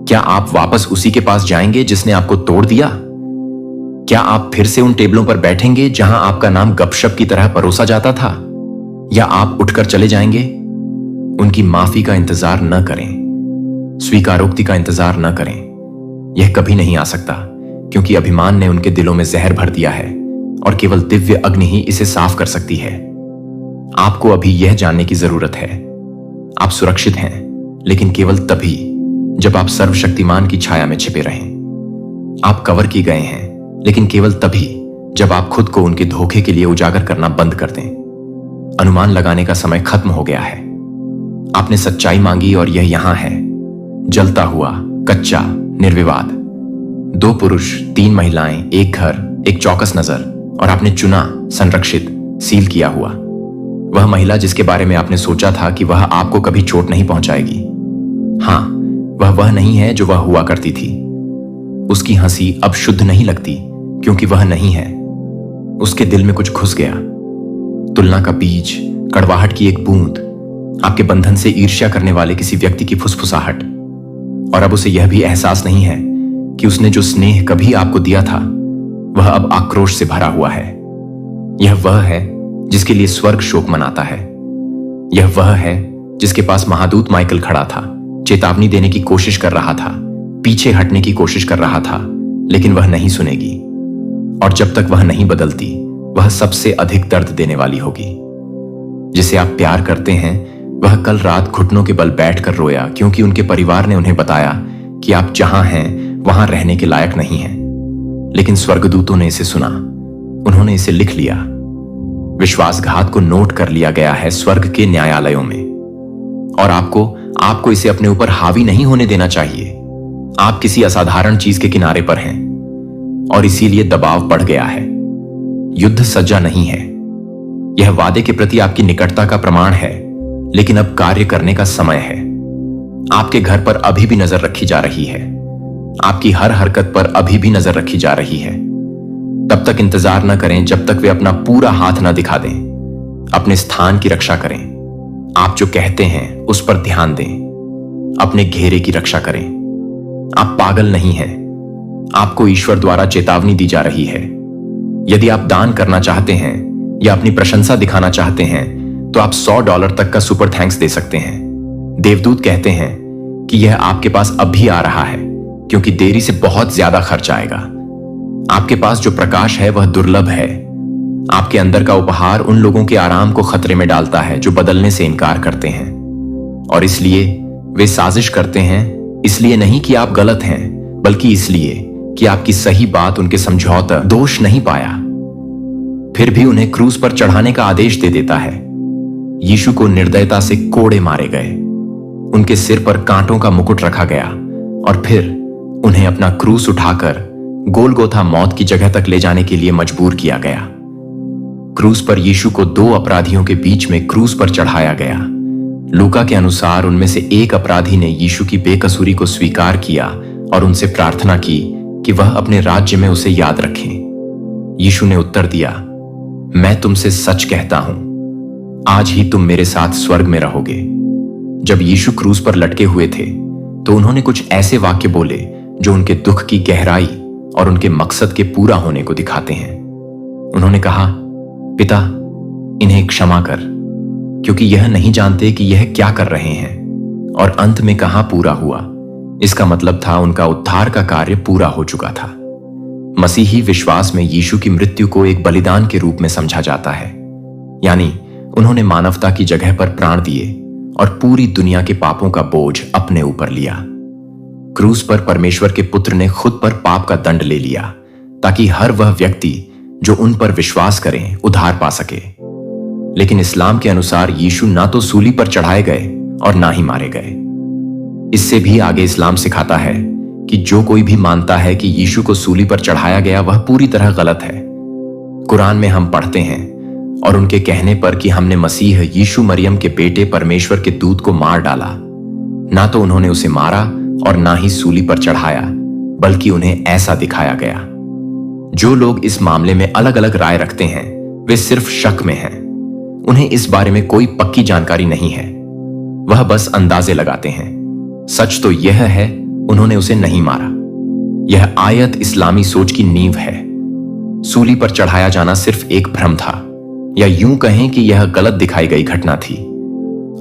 Speaker 1: क्या आप वापस उसी के पास जाएंगे जिसने आपको तोड़ दिया? क्या आप फिर से उन टेबलों पर बैठेंगे जहां आपका नाम गपशप की तरह परोसा जाता था? या आप उठकर चले जाएंगे? उनकी माफी का इंतजार न करें, स्वीकारोक्ति का इंतजार न करें। यह कभी नहीं आ सकता, क्योंकि अभिमान ने उनके दिलों में जहर भर दिया है और केवल दिव्य अग्नि ही इसे साफ कर सकती है। आपको अभी यह जानने की जरूरत है, आप सुरक्षित हैं, लेकिन केवल तभी जब आप सर्वशक्तिमान की छाया में छिपे रहें। आप कवर किए गए हैं, लेकिन केवल तभी जब आप खुद को उनके धोखे के लिए उजागर करना बंद कर दें। अनुमान लगाने का समय खत्म हो गया है। आपने सच्चाई मांगी और यह यहां है, जलता हुआ, कच्चा, निर्विवाद। 2 पुरुष, 3 महिलाएं, एक घर, एक चौकस नजर, और आपने चुना, संरक्षित, सील किया हुआ। वह महिला जिसके बारे में आपने सोचा था कि वह आपको कभी चोट नहीं पहुंचाएगी। हां, वह नहीं है जो वह हुआ करती थी। उसकी हंसी अब शुद्ध नहीं लगती, क्योंकि वह नहीं है। उसके दिल में कुछ घुस गया, तुलना का बीज, कड़वाहट की एक बूंद, आपके बंधन से ईर्ष्या करने वाले किसी व्यक्ति की फुसफुसाहट। और अब उसे यह भी एहसास नहीं है कि उसने जो स्नेह कभी आपको दिया था वह अब आक्रोश से भरा हुआ है। यह वह है जिसके लिए स्वर्ग शोक मनाता है। यह वह है जिसके पास महादूत माइकल खड़ा था, चेतावनी देने की कोशिश कर रहा था, पीछे हटने की कोशिश कर रहा था, लेकिन वह नहीं सुनेगी। और जब तक वह नहीं बदलती, वह सबसे अधिक दर्द देने वाली होगी। जिसे आप प्यार करते हैं वह कल रात घुटनों के बल बैठकर रोया, क्योंकि उनके परिवार ने उन्हें बताया कि आप जहां हैं वहां रहने के लायक नहीं हैं। लेकिन स्वर्गदूतों ने इसे सुना, उन्होंने इसे लिख लिया। विश्वासघात को नोट कर लिया गया है स्वर्ग के न्यायालयों में। और आपको इसे अपने ऊपर हावी नहीं होने देना चाहिए। आप किसी असाधारण चीज के किनारे पर हैं और इसीलिए दबाव बढ़ गया है। युद्ध सज्जा नहीं है। यह वादे के प्रति आपकी निकटता का प्रमाण है, लेकिन अब कार्य करने का समय है। आपके घर पर अभी भी नजर रखी जा रही है। आपकी हर हरकत पर अभी भी नजर रखी जा रही है। तब तक इंतजार न करें जब तक वे अपना पूरा हाथ न दिखा दें। अपने स्थान की रक्षा करें। आप जो कहते हैं उस पर ध्यान दें। अपने घेरे की रक्षा करें। आप पागल नहीं हैं। आपको ईश्वर द्वारा चेतावनी दी जा रही है। यदि आप दान करना चाहते हैं या अपनी प्रशंसा दिखाना चाहते हैं तो आप $100 तक का सुपर थैंक्स दे सकते हैं। देवदूत कहते हैं कि यह आपके पास अब भी आ रहा है, क्योंकि देरी से बहुत ज्यादा खर्च आएगा। आपके पास जो प्रकाश है वह दुर्लभ है। आपके अंदर का उपहार उन लोगों के आराम को खतरे में डालता है जो बदलने से इनकार करते हैं। और इसलिए वे साजिश करते हैं, इसलिए नहीं कि आप गलत हैं, बल्कि इसलिए कि आपकी सही बात उनके समझौता दोष नहीं पाया। फिर भी उन्हें क्रूस पर चढ़ाने का आदेश दे देता है। यीशु को निर्दयता से कोड़े मारे गए, उनके सिर पर कांटों का मुकुट रखा गया और फिर उन्हें अपना क्रूस उठाकर गोलगोथा मौत की जगह तक ले जाने के लिए मजबूर किया गया। क्रूस पर यीशु को 2 अपराधियों के बीच में क्रूस पर चढ़ाया गया। लूका के अनुसार उनमें से एक अपराधी ने यीशु की बेकसूरी को स्वीकार किया और उनसे प्रार्थना की कि वह अपने राज्य में उसे याद रखें। यीशु ने उत्तर दिया, मैं तुमसे सच कहता हूं, आज ही तुम मेरे साथ स्वर्ग में रहोगे। जब यीशु क्रूस पर लटके हुए थे तो उन्होंने कुछ ऐसे वाक्य बोले जो उनके दुख की गहराई और उनके मकसद के पूरा होने को दिखाते हैं। उन्होंने कहा, पिता, इन्हें क्षमा कर, क्योंकि यह नहीं जानते कि यह क्या कर रहे हैं। और अंत में कहां पूरा हुआ, इसका मतलब था उनका उद्धार का कार्य पूरा हो चुका था। मसीही विश्वास में यीशु की मृत्यु को एक बलिदान के रूप में समझा जाता है, यानी उन्होंने मानवता की जगह पर प्राण दिए और पूरी दुनिया के पापों का बोझ अपने ऊपर लिया। क्रूस पर परमेश्वर के पुत्र ने खुद पर पाप का दंड ले लिया, ताकि हर वह व्यक्ति जो उन पर विश्वास करें उद्धार पा सके। लेकिन इस्लाम के अनुसार यीशु ना तो सूली पर चढ़ाए गए और ना ही मारे गए। इससे भी आगे इस्लाम सिखाता है कि जो कोई भी मानता है कि यीशु को सूली पर चढ़ाया गया वह पूरी तरह गलत है। कुरान में हम पढ़ते हैं, और उनके कहने पर कि हमने मसीह यीशु मरियम के बेटे परमेश्वर के दूत को मार डाला, ना तो उन्होंने उसे मारा और ना ही सूली पर चढ़ाया, बल्कि उन्हें ऐसा दिखाया गया। जो लोग इस मामले में अलग अलग राय रखते हैं वे सिर्फ शक में हैं। उन्हें इस बारे में कोई पक्की जानकारी नहीं है, वह बस अंदाजे लगाते हैं। सच तो यह है उन्होंने उसे नहीं मारा। यह आयत इस्लामी सोच की नींव है। सूली पर चढ़ाया जाना सिर्फ एक भ्रम था, या यूं कहें कि यह गलत दिखाई गई घटना थी,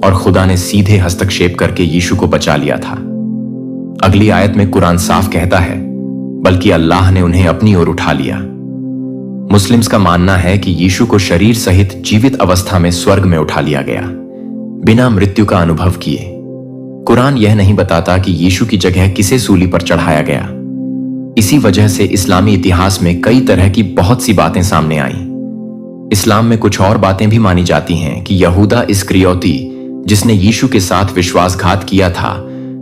Speaker 1: और खुदा ने सीधे हस्तक्षेप करके यीशु को बचा लिया था। अगली आयत में कुरान साफ कहता है, बल्कि अल्लाह ने उन्हें अपनी ओर उठा लिया। मुस्लिम्स का मानना है कि यीशु को शरीर सहित जीवित अवस्था में स्वर्ग में उठा लिया गया, बिना मृत्यु का अनुभव किए। कुरान यह नहीं बताता कि यीशु की जगह किसे सूली पर चढ़ाया गया। इसी वजह से इस्लामी इतिहास में कई तरह की बहुत सी बातें सामने आईं। इस्लाम में कुछ और बातें भी मानी जाती हैं कि यहूदा इस्करियोती, जिसने यीशु के साथ विश्वासघात किया था,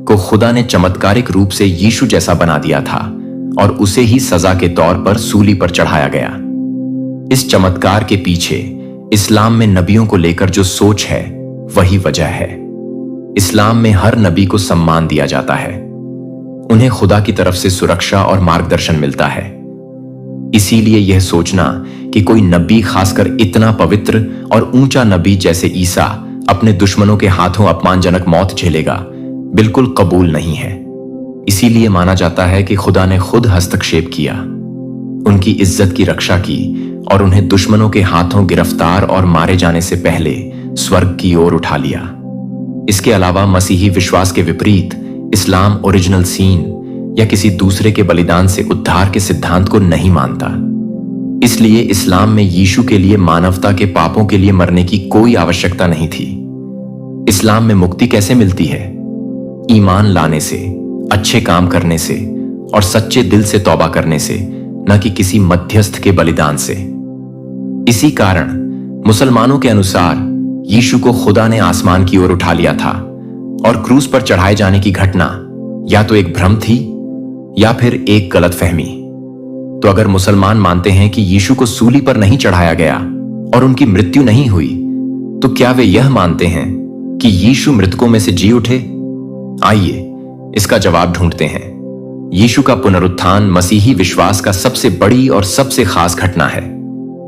Speaker 1: को खुदा ने चमत्कारिक रूप से यीशु जैसा बना दिया था और उसे ही सजा के तौर पर सूली पर चढ़ाया गया। इस चमत्कार के पीछे इस्लाम में नबियों को लेकर जो सोच है, वही वजह है। इस्लाम में हर नबी को सम्मान दिया जाता है। उन्हें खुदा की तरफ से सुरक्षा और मार्गदर्शन मिलता है। इसीलिए यह सोचना कि कोई नबी, खासकर इतना पवित्र और ऊंचा नबी जैसे ईसा, अपने दुश्मनों के हाथों अपमानजनक मौत झेलेगा, बिल्कुल कबूल नहीं है। इसीलिए माना जाता है कि खुदा ने खुद हस्तक्षेप किया, उनकी इज्जत की रक्षा की और उन्हें दुश्मनों के हाथों गिरफ्तार और मारे जाने से पहले स्वर्ग की ओर उठा लिया। इसके अलावा मसीही विश्वास के विपरीत इस्लाम ओरिजिनल सीन या किसी दूसरे के बलिदान से उद्धार के सिद्धांत को नहीं मानता। इसलिए इस्लाम में यीशु के लिए मानवता के पापों के लिए मरने की कोई आवश्यकता नहीं थी। इस्लाम में मुक्ति कैसे मिलती है? ईमान लाने से, अच्छे काम करने से और सच्चे दिल से तौबा करने से, न कि किसी मध्यस्थ के बलिदान से। इसी कारण मुसलमानों के अनुसार यीशु को खुदा ने आसमान की ओर उठा लिया था और क्रूस पर चढ़ाए जाने की घटना या तो एक भ्रम थी या फिर एक गलतफहमी। तो अगर मुसलमान मानते हैं कि यीशु को सूली पर नहीं चढ़ाया गया और उनकी मृत्यु नहीं हुई, तो क्या वे यह मानते हैं कि यीशु मृतकों में से जी उठे? आइए इसका जवाब ढूंढते हैं। यीशु का पुनरुत्थान मसीही विश्वास का सबसे बड़ी और सबसे खास घटना है।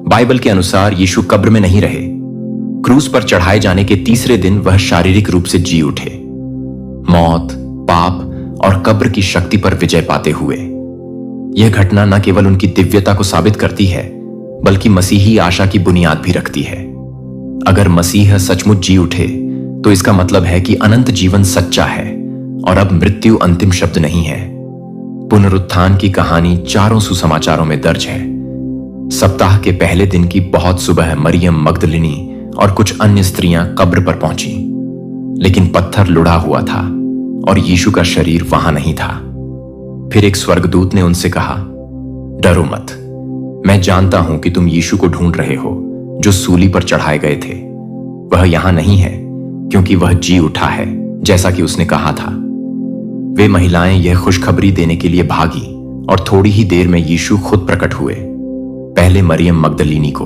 Speaker 1: बाइबल के अनुसार यीशु कब्र में नहीं रहे। क्रूस पर चढ़ाए जाने के तीसरे दिन वह शारीरिक रूप से जी उठे, मौत, पाप और कब्र की शक्ति पर विजय पाते हुए। यह घटना न केवल उनकी दिव्यता को साबित करती है, बल्कि मसीही आशा की बुनियाद भी रखती है। अगर मसीह सचमुच जी उठे, तो इसका मतलब है कि अनंत जीवन सच्चा है और अब मृत्यु अंतिम शब्द नहीं है। पुनरुत्थान की कहानी चारों सुसमाचारों में दर्ज है। सप्ताह के पहले दिन की बहुत सुबह मरियम मगदलिनी और कुछ अन्य स्त्रियां कब्र पर पहुंची, लेकिन पत्थर लुढ़ा हुआ था और यीशु का शरीर वहां नहीं था। फिर एक स्वर्गदूत ने उनसे कहा, डरो मत, मैं जानता हूं कि तुम यीशु को ढूंढ रहे हो जो सूली पर चढ़ाए गए थे। वह यहां नहीं है, क्योंकि वह जी उठा है, जैसा कि उसने कहा था। वे महिलाएं यह खुशखबरी देने के लिए भागी और थोड़ी ही देर में यीशु खुद प्रकट हुए। पहले मरियम मगदलिनी को,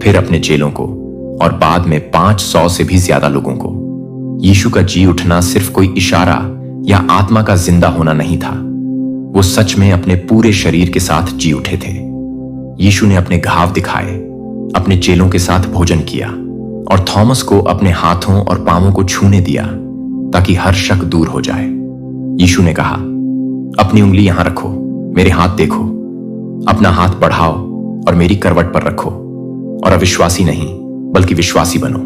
Speaker 1: फिर अपने चेलों को और बाद में 500 से भी ज्यादा लोगों को। यीशु का जी उठना सिर्फ कोई इशारा या आत्मा का जिंदा होना नहीं था, वो सच में अपने पूरे शरीर के साथ जी उठे थे। यीशु ने अपने घाव दिखाए, अपने चेलों के साथ भोजन किया और थॉमस को अपने हाथों और पांवों को छूने दिया ताकि हर शक दूर हो जाए। यीशु ने कहा, अपनी उंगली यहां रखो, मेरे हाथ देखो, अपना हाथ बढ़ाओ और मेरी करवट पर रखो और अविश्वासी नहीं बल्कि विश्वासी बनो।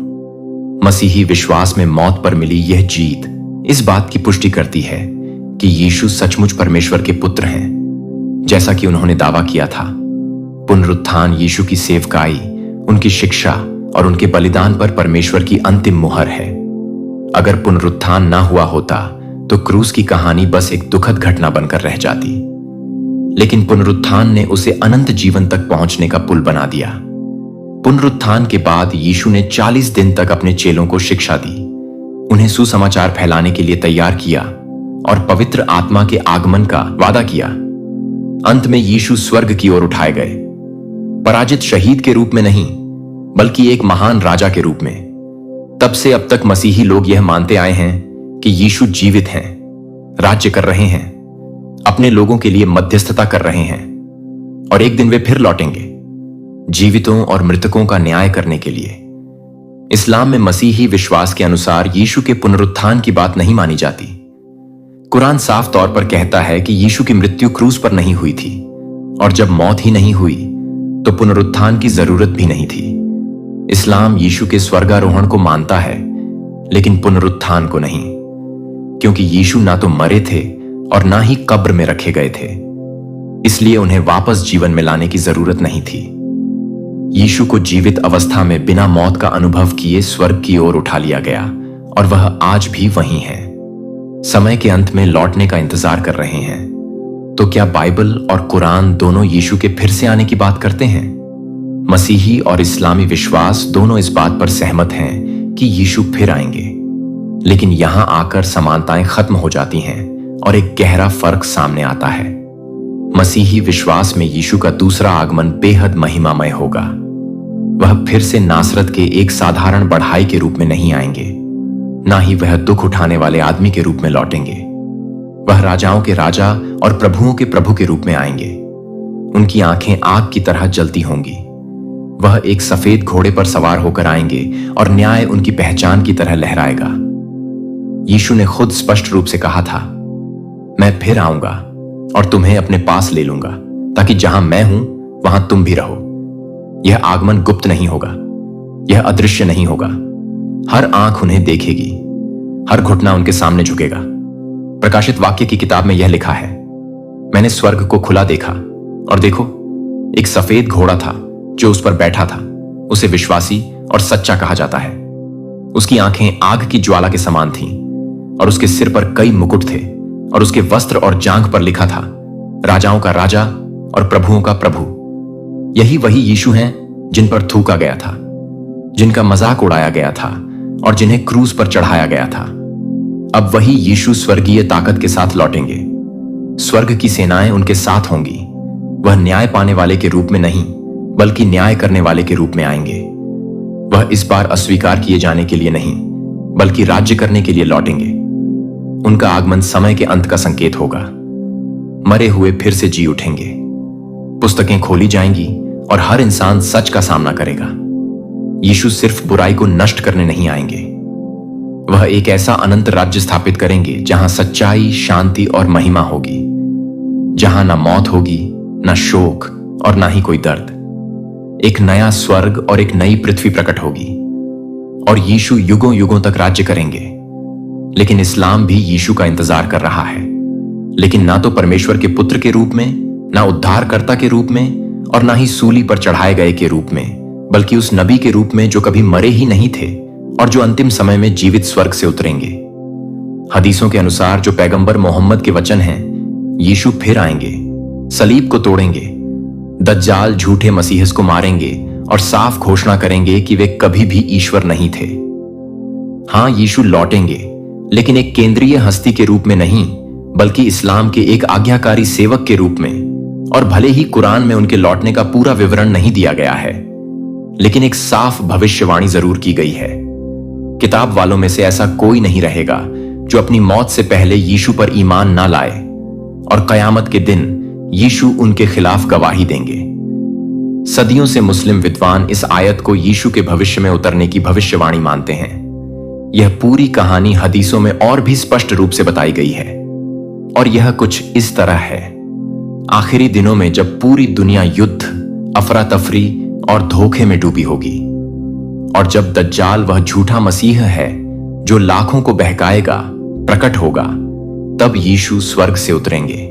Speaker 1: मसीही विश्वास में मौत पर मिली यह जीत इस बात की पुष्टि करती है कि यीशु सचमुच परमेश्वर के पुत्र हैं, जैसा कि उन्होंने दावा किया था। पुनरुत्थान यीशु की सेवकाई, उनकी शिक्षा और उनके बलिदान पर परमेश्वर की अंतिम मुहर है। अगर पुनरुत्थान ना हुआ होता तो क्रूस की कहानी बस एक दुखद घटना बनकर रह जाती, लेकिन पुनरुत्थान ने उसे अनंत जीवन तक पहुंचने का पुल बना दिया। पुनरुत्थान के बाद यीशु ने 40 दिन तक अपने चेलों को शिक्षा दी, उन्हें सुसमाचार फैलाने के लिए तैयार किया और पवित्र आत्मा के आगमन का वादा किया। अंत में यीशु स्वर्ग की ओर उठाए गए, पराजित शहीद के रूप में नहीं, बल्कि एक महान राजा के रूप में। तब से अब तक मसीही लोग यह मानते आए हैं कि यीशु जीवित हैं, राज्य कर रहे हैं, अपने लोगों के लिए मध्यस्थता कर रहे हैं और एक दिन वे फिर लौटेंगे, जीवितों और मृतकों का न्याय करने के लिए। इस्लाम में मसीही विश्वास के अनुसार यीशु के पुनरुत्थान की बात नहीं मानी जाती। कुरान साफ तौर पर कहता है कि यीशु की मृत्यु क्रूस पर नहीं हुई थी, और जब मौत ही नहीं हुई तो पुनरुत्थान की जरूरत भी नहीं थी। इस्लाम यीशु के स्वर्गारोहण को मानता है, लेकिन पुनरुत्थान को नहीं, क्योंकि यीशु ना तो मरे थे और ना ही कब्र में रखे गए थे, इसलिए उन्हें वापस जीवन में लाने की जरूरत नहीं थी। यीशु को जीवित अवस्था में बिना मौत का अनुभव किए स्वर्ग की ओर उठा लिया गया, और वह आज भी वहीं है, समय के अंत में लौटने का इंतजार कर रहे हैं। तो क्या बाइबल और कुरान दोनों यीशु के फिर से आने की बात करते हैं? मसीही और इस्लामी विश्वास दोनों इस बात पर सहमत हैं कि यीशु फिर आएंगे, लेकिन यहां आकर समानताएं खत्म हो जाती हैं और एक गहरा फर्क सामने आता है। मसीही विश्वास में यीशु का दूसरा आगमन बेहद महिमामय होगा। वह फिर से नासरत के एक साधारण बढ़ाई के रूप में नहीं आएंगे, ना ही वह दुख उठाने वाले आदमी के रूप में लौटेंगे। वह राजाओं के राजा और प्रभुओं के प्रभु के रूप में आएंगे। उनकी आंखें आग की तरह जलती होंगी। वह एक सफेद घोड़े पर सवार होकर आएंगे और न्याय उनकी पहचान की तरह लहराएगा। यीशु ने खुद स्पष्ट रूप से कहा था, मैं फिर आऊंगा और तुम्हें अपने पास ले लूंगा, ताकि जहां मैं हूं वहां तुम भी रहो। यह आगमन गुप्त नहीं होगा, यह अदृश्य नहीं होगा। हर आंख उन्हें देखेगी, हर घुटना उनके सामने झुकेगा। प्रकाशित वाक्य की किताब में यह लिखा है, मैंने स्वर्ग को खुला देखा और देखो, एक सफेद घोड़ा था जो उस पर बैठा था। उसे विश्वासी और सच्चा कहा जाता है। उसकी आंखें आग की ज्वाला के समान थीं और उसके सिर पर कई मुकुट थे, और उसके वस्त्र और जांघ पर लिखा था, राजाओं का राजा और प्रभुओं का प्रभु। यही वही यीशु हैं जिन पर थूका गया था, जिनका मजाक उड़ाया गया था और जिन्हें क्रूज पर चढ़ाया गया था। अब वही यीशु स्वर्गीय ताकत के साथ लौटेंगे। स्वर्ग की सेनाएं उनके साथ होंगी। वह न्याय पाने वाले के रूप में नहीं, बल्कि न्याय करने वाले के रूप में आएंगे। वह इस बार अस्वीकार किए जाने के लिए नहीं, बल्कि राज्य करने के लिए लौटेंगे। उनका आगमन समय के अंत का संकेत होगा। मरे हुए फिर से जी उठेंगे, पुस्तकें खोली जाएंगी और हर इंसान सच का सामना करेगा। यीशु सिर्फ बुराई को नष्ट करने नहीं आएंगे, वह एक ऐसा अनंत राज्य स्थापित करेंगे जहां सच्चाई, शांति और महिमा होगी, जहां ना मौत होगी, ना शोक और ना ही कोई दर्द। एक नया स्वर्ग और एक नई पृथ्वी प्रकट होगी, और यीशु युगों युगों तक राज्य करेंगे। लेकिन इस्लाम भी यीशु का इंतजार कर रहा है, लेकिन ना तो परमेश्वर के पुत्र के रूप में, ना उद्धारकर्ता के रूप में, और ना ही सूली पर चढ़ाए गए के रूप में, बल्कि उस नबी के रूप में जो कभी मरे ही नहीं थे और जो अंतिम समय में जीवित स्वर्ग से उतरेंगे। हदीसों के अनुसार जो पैगंबर मोहम्मद के वचन हैं, यीशु फिर आएंगे, सलीब को तोड़ेंगे, दज्जाल झूठे मसीहस को मारेंगे और साफ घोषणा करेंगे कि वे कभी भी ईश्वर नहीं थे। हां, यीशु लौटेंगे, लेकिन एक केंद्रीय हस्ती के रूप में नहीं, बल्कि इस्लाम के एक आज्ञाकारी सेवक के रूप में। और भले ही कुरान में उनके लौटने का पूरा विवरण नहीं दिया गया है, लेकिन एक साफ भविष्यवाणी जरूर की गई है। किताब वालों में से ऐसा कोई नहीं रहेगा जो अपनी मौत से पहले यीशु पर ईमान ना लाए, और कयामत के दिन यीशु उनके खिलाफ गवाही देंगे। सदियों से मुस्लिम विद्वान इस आयत को यीशु के भविष्य में उतरने की भविष्यवाणी मानते हैं। यह पूरी कहानी हदीसों में और भी स्पष्ट रूप से बताई गई है, और यह कुछ इस तरह है। आखिरी दिनों में जब पूरी दुनिया युद्ध, अफरा तफरी और धोखे में डूबी होगी, और जब दज्जाल, वह झूठा मसीह है जो लाखों को बहकाएगा, प्रकट होगा, तब यीशु स्वर्ग से उतरेंगे,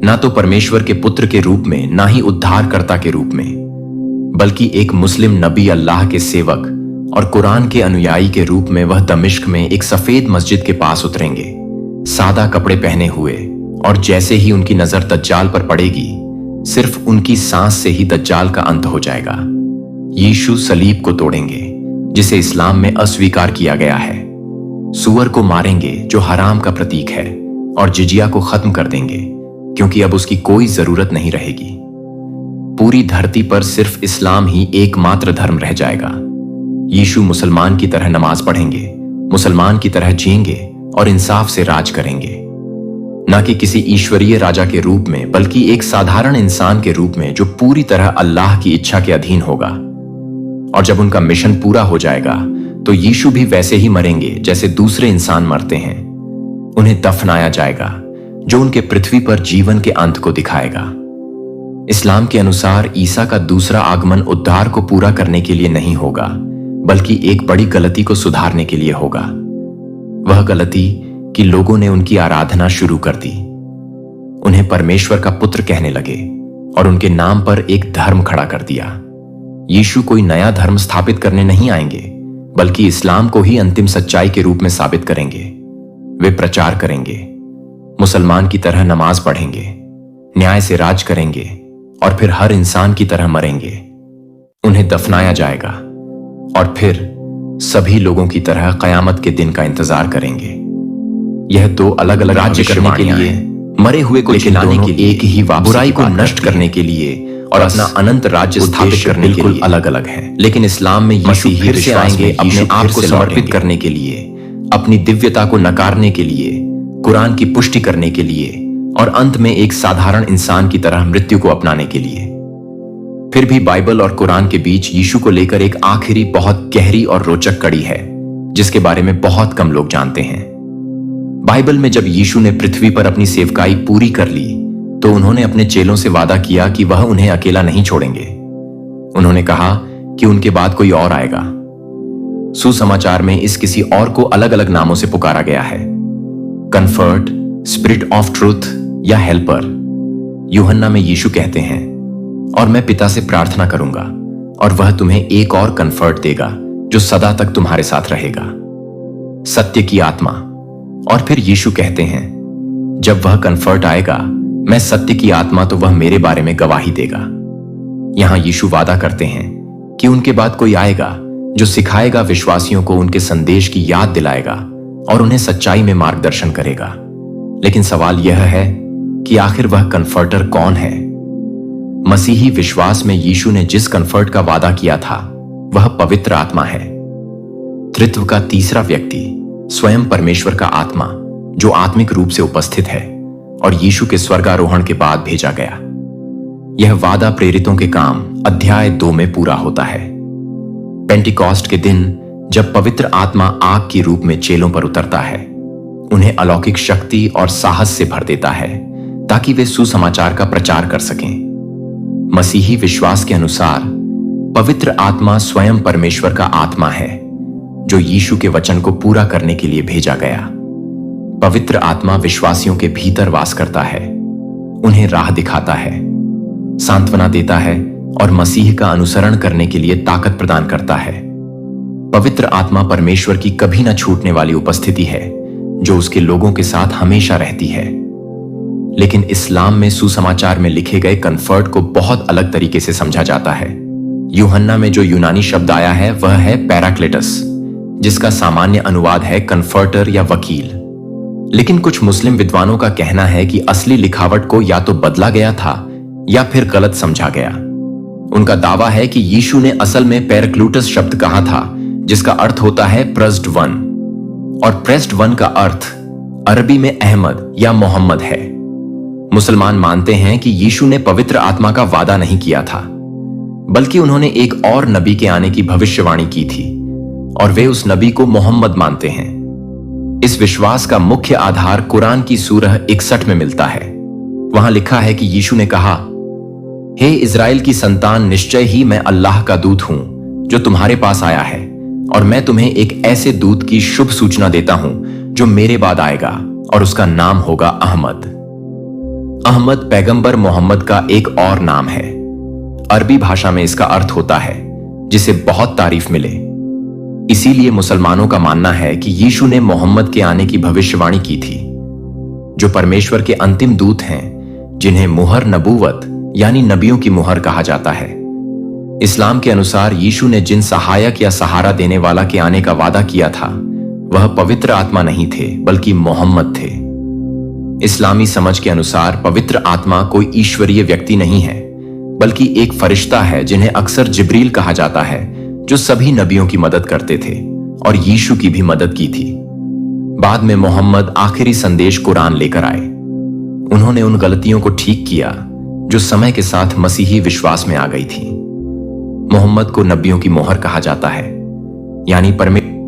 Speaker 1: ना तो परमेश्वर के पुत्र के रूप में, ना ही उद्धारकर्ता के रूप में, बल्कि एक मुस्लिम नबी, अल्लाह के सेवक और कुरान के अनुयायी के रूप में। वह दमिश्क में एक सफेद मस्जिद के पास उतरेंगे, सादा कपड़े पहने हुए, और जैसे ही उनकी नजर दज्जाल पर पड़ेगी, सिर्फ उनकी सांस से ही दज्जाल का अंत हो जाएगा। यीशु सलीब को तोड़ेंगे, जिसे इस्लाम में अस्वीकार किया गया है। सूअर को मारेंगे जो हराम का प्रतीक है, और जिजिया को खत्म कर देंगे, क्योंकि अब उसकी कोई जरूरत नहीं रहेगी। पूरी धरती पर सिर्फ इस्लाम ही एकमात्र धर्म रह जाएगा। यीशु मुसलमान की तरह नमाज पढ़ेंगे, मुसलमान की तरह जिएंगे और इंसाफ से राज करेंगे, ना कि किसी ईश्वरीय राजा के रूप में, बल्कि एक साधारण इंसान के रूप में जो पूरी तरह अल्लाह की इच्छा के अधीन होगा। और जब उनका मिशन पूरा हो जाएगा, तो यीशु भी वैसे ही मरेंगे जैसे दूसरे इंसान मरते हैं। उन्हें दफनाया जाएगा, जो उनके पृथ्वी पर जीवन के अंत को दिखाएगा। इस्लाम के अनुसार ईसा का दूसरा आगमन उद्धार को पूरा करने के लिए नहीं होगा, बल्कि एक बड़ी गलती को सुधारने के लिए होगा। वह गलती कि लोगों ने उनकी आराधना शुरू कर दी, उन्हें परमेश्वर का पुत्र कहने लगे और उनके नाम पर एक धर्म खड़ा कर दिया। यीशु कोई नया धर्म स्थापित करने नहीं आएंगे, बल्कि इस्लाम को ही अंतिम सच्चाई के रूप में साबित करेंगे। वे प्रचार करेंगे, मुसलमान की तरह नमाज पढ़ेंगे, न्याय से राज करेंगे और फिर हर इंसान की तरह मरेंगे। उन्हें दफनाया जाएगा और फिर सभी लोगों की तरह कयामत के दिन का इंतजार करेंगे। यह दो अलग अलग राज्य करने के लिए, मरे हुए को जिलाने के लिए, एक ही बुराई को नष्ट करने के लिए और अपना अनंत राज्य स्थापित करने के लिए अलग अलग है। लेकिन इस्लाम में यीशु फिर से आएंगे अपने आप को समर्पित करने के लिए, अपनी दिव्यता को नकारने के लिए, कुरान की पुष्टि करने के लिए और अंत में एक साधारण इंसान की तरह मृत्यु को अपनाने के लिए। फिर भी बाइबल और कुरान के बीच यीशु को लेकर एक आखिरी बहुत गहरी और रोचक कड़ी है, जिसके बारे में बहुत कम लोग जानते हैं। बाइबल में जब यीशु ने पृथ्वी पर अपनी सेवकाई पूरी कर ली, तो उन्होंने अपने चेलों से वादा किया कि वह उन्हें अकेला नहीं छोड़ेंगे। उन्होंने कहा कि उनके बाद कोई और आएगा। सुसमाचार में इस किसी और को अलग अलग नामों से पुकारा गया है, कंफर्ट, स्पिरिट ऑफ ट्रूथ या हेल्पर। यूहन्ना में यीशु कहते हैं, और मैं पिता से प्रार्थना करूंगा और वह तुम्हें एक और कंफर्ट देगा जो सदा तक तुम्हारे साथ रहेगा, सत्य की आत्मा। और फिर यीशु कहते हैं, जब वह कंफर्ट आएगा, मैं सत्य की आत्मा, तो वह मेरे बारे में गवाही देगा। यहां यीशु वादा करते हैं कि उनके बाद कोई आएगा जो सिखाएगा विश्वासियों को, उनके संदेश की याद दिलाएगा और उन्हें सच्चाई में मार्गदर्शन करेगा। लेकिन सवाल यह है कि आखिर वह कंफर्टर कौन है? मसीही विश्वास में यीशु ने जिस कंफर्ट का वादा किया था, वह पवित्र आत्मा है। त्रित्व का तीसरा व्यक्ति, स्वयं परमेश्वर का आत्मा, जो आत्मिक रूप से उपस्थित है और यीशु के स्वर्गारोहण के बाद भेजा गया। यह वादा प्रेरितों के काम अध्याय 2 में पूरा होता है। पेंटिकॉस्ट के दिन जब पवित्र आत्मा आग के रूप में चेलों पर उतरता है, उन्हें अलौकिक शक्ति और साहस से भर देता है ताकि वे सुसमाचार का प्रचार कर सकें। मसीही विश्वास के अनुसार पवित्र आत्मा स्वयं परमेश्वर का आत्मा है, जो यीशु के वचन को पूरा करने के लिए भेजा गया। पवित्र आत्मा विश्वासियों के भीतर वास करता है, उन्हें राह दिखाता है, सांत्वना देता है और मसीह का अनुसरण करने के लिए ताकत प्रदान करता है। पवित्र आत्मा परमेश्वर की कभी न छूटने वाली उपस्थिति है, जो उसके लोगों के साथ हमेशा रहती है। लेकिन इस्लाम में सुसमाचार में लिखे गए कंफर्ट को बहुत अलग तरीके से समझा जाता है। यूहन्ना में जो यूनानी शब्द आया है वह है पैराक्लेटस, जिसका सामान्य अनुवाद है कंफर्टर या वकील। लेकिन कुछ मुस्लिम विद्वानों का कहना है कि असली लिखावट को या तो बदला गया था या फिर गलत समझा गया। उनका दावा है कि यीशु ने असल में पैराक्लूटस शब्द कहा था, जिसका अर्थ होता है प्रेस्ड वन, और प्रेस्ड वन का अर्थ अरबी में अहमद या मोहम्मद है। मुसलमान मानते हैं कि यीशु ने पवित्र आत्मा का वादा नहीं किया था, बल्कि उन्होंने एक और नबी के आने की भविष्यवाणी की थी और वे उस नबी को मोहम्मद मानते हैं। इस विश्वास का मुख्य आधार कुरान की सूरह 61 में मिलता है। वहां लिखा है कि यीशु ने कहा, हे इज़राइल की संतान, निश्चय ही मैं अल्लाह का दूत हूं जो तुम्हारे पास आया है, और मैं तुम्हें एक ऐसे दूत की शुभ सूचना देता हूं जो मेरे बाद आएगा और उसका नाम होगा अहमद। अहमद पैगंबर मोहम्मद का एक और नाम है। अरबी भाषा में इसका अर्थ होता है जिसे बहुत तारीफ मिले। इसीलिए मुसलमानों का मानना है कि यीशु ने मोहम्मद के आने की भविष्यवाणी की थी, जो परमेश्वर के अंतिम दूत हैं, जिन्हें मुहर नबूवत यानी नबियों की मुहर कहा जाता है। इस्लाम के अनुसार यीशु ने जिन सहायक या सहारा देने वाला के आने का वादा किया था, वह पवित्र आत्मा नहीं थे, बल्कि मोहम्मद थे। इस्लामी समझ के अनुसार पवित्र आत्मा कोई ईश्वरीय व्यक्ति नहीं है, बल्कि एक फरिश्ता है जिन्हें अक्सर जिब्रील कहा जाता है, जो सभी नबियों की मदद करते थे और यीशु की भी मदद की थी। बाद में मोहम्मद आखिरी संदेश कुरान लेकर आए। उन्होंने उन गलतियों को ठीक किया जो समय के साथ मसीही विश्वास में आ गई थी। मोहम्मद को नबियों की मोहर कहा जाता है, यानी परमेश्वर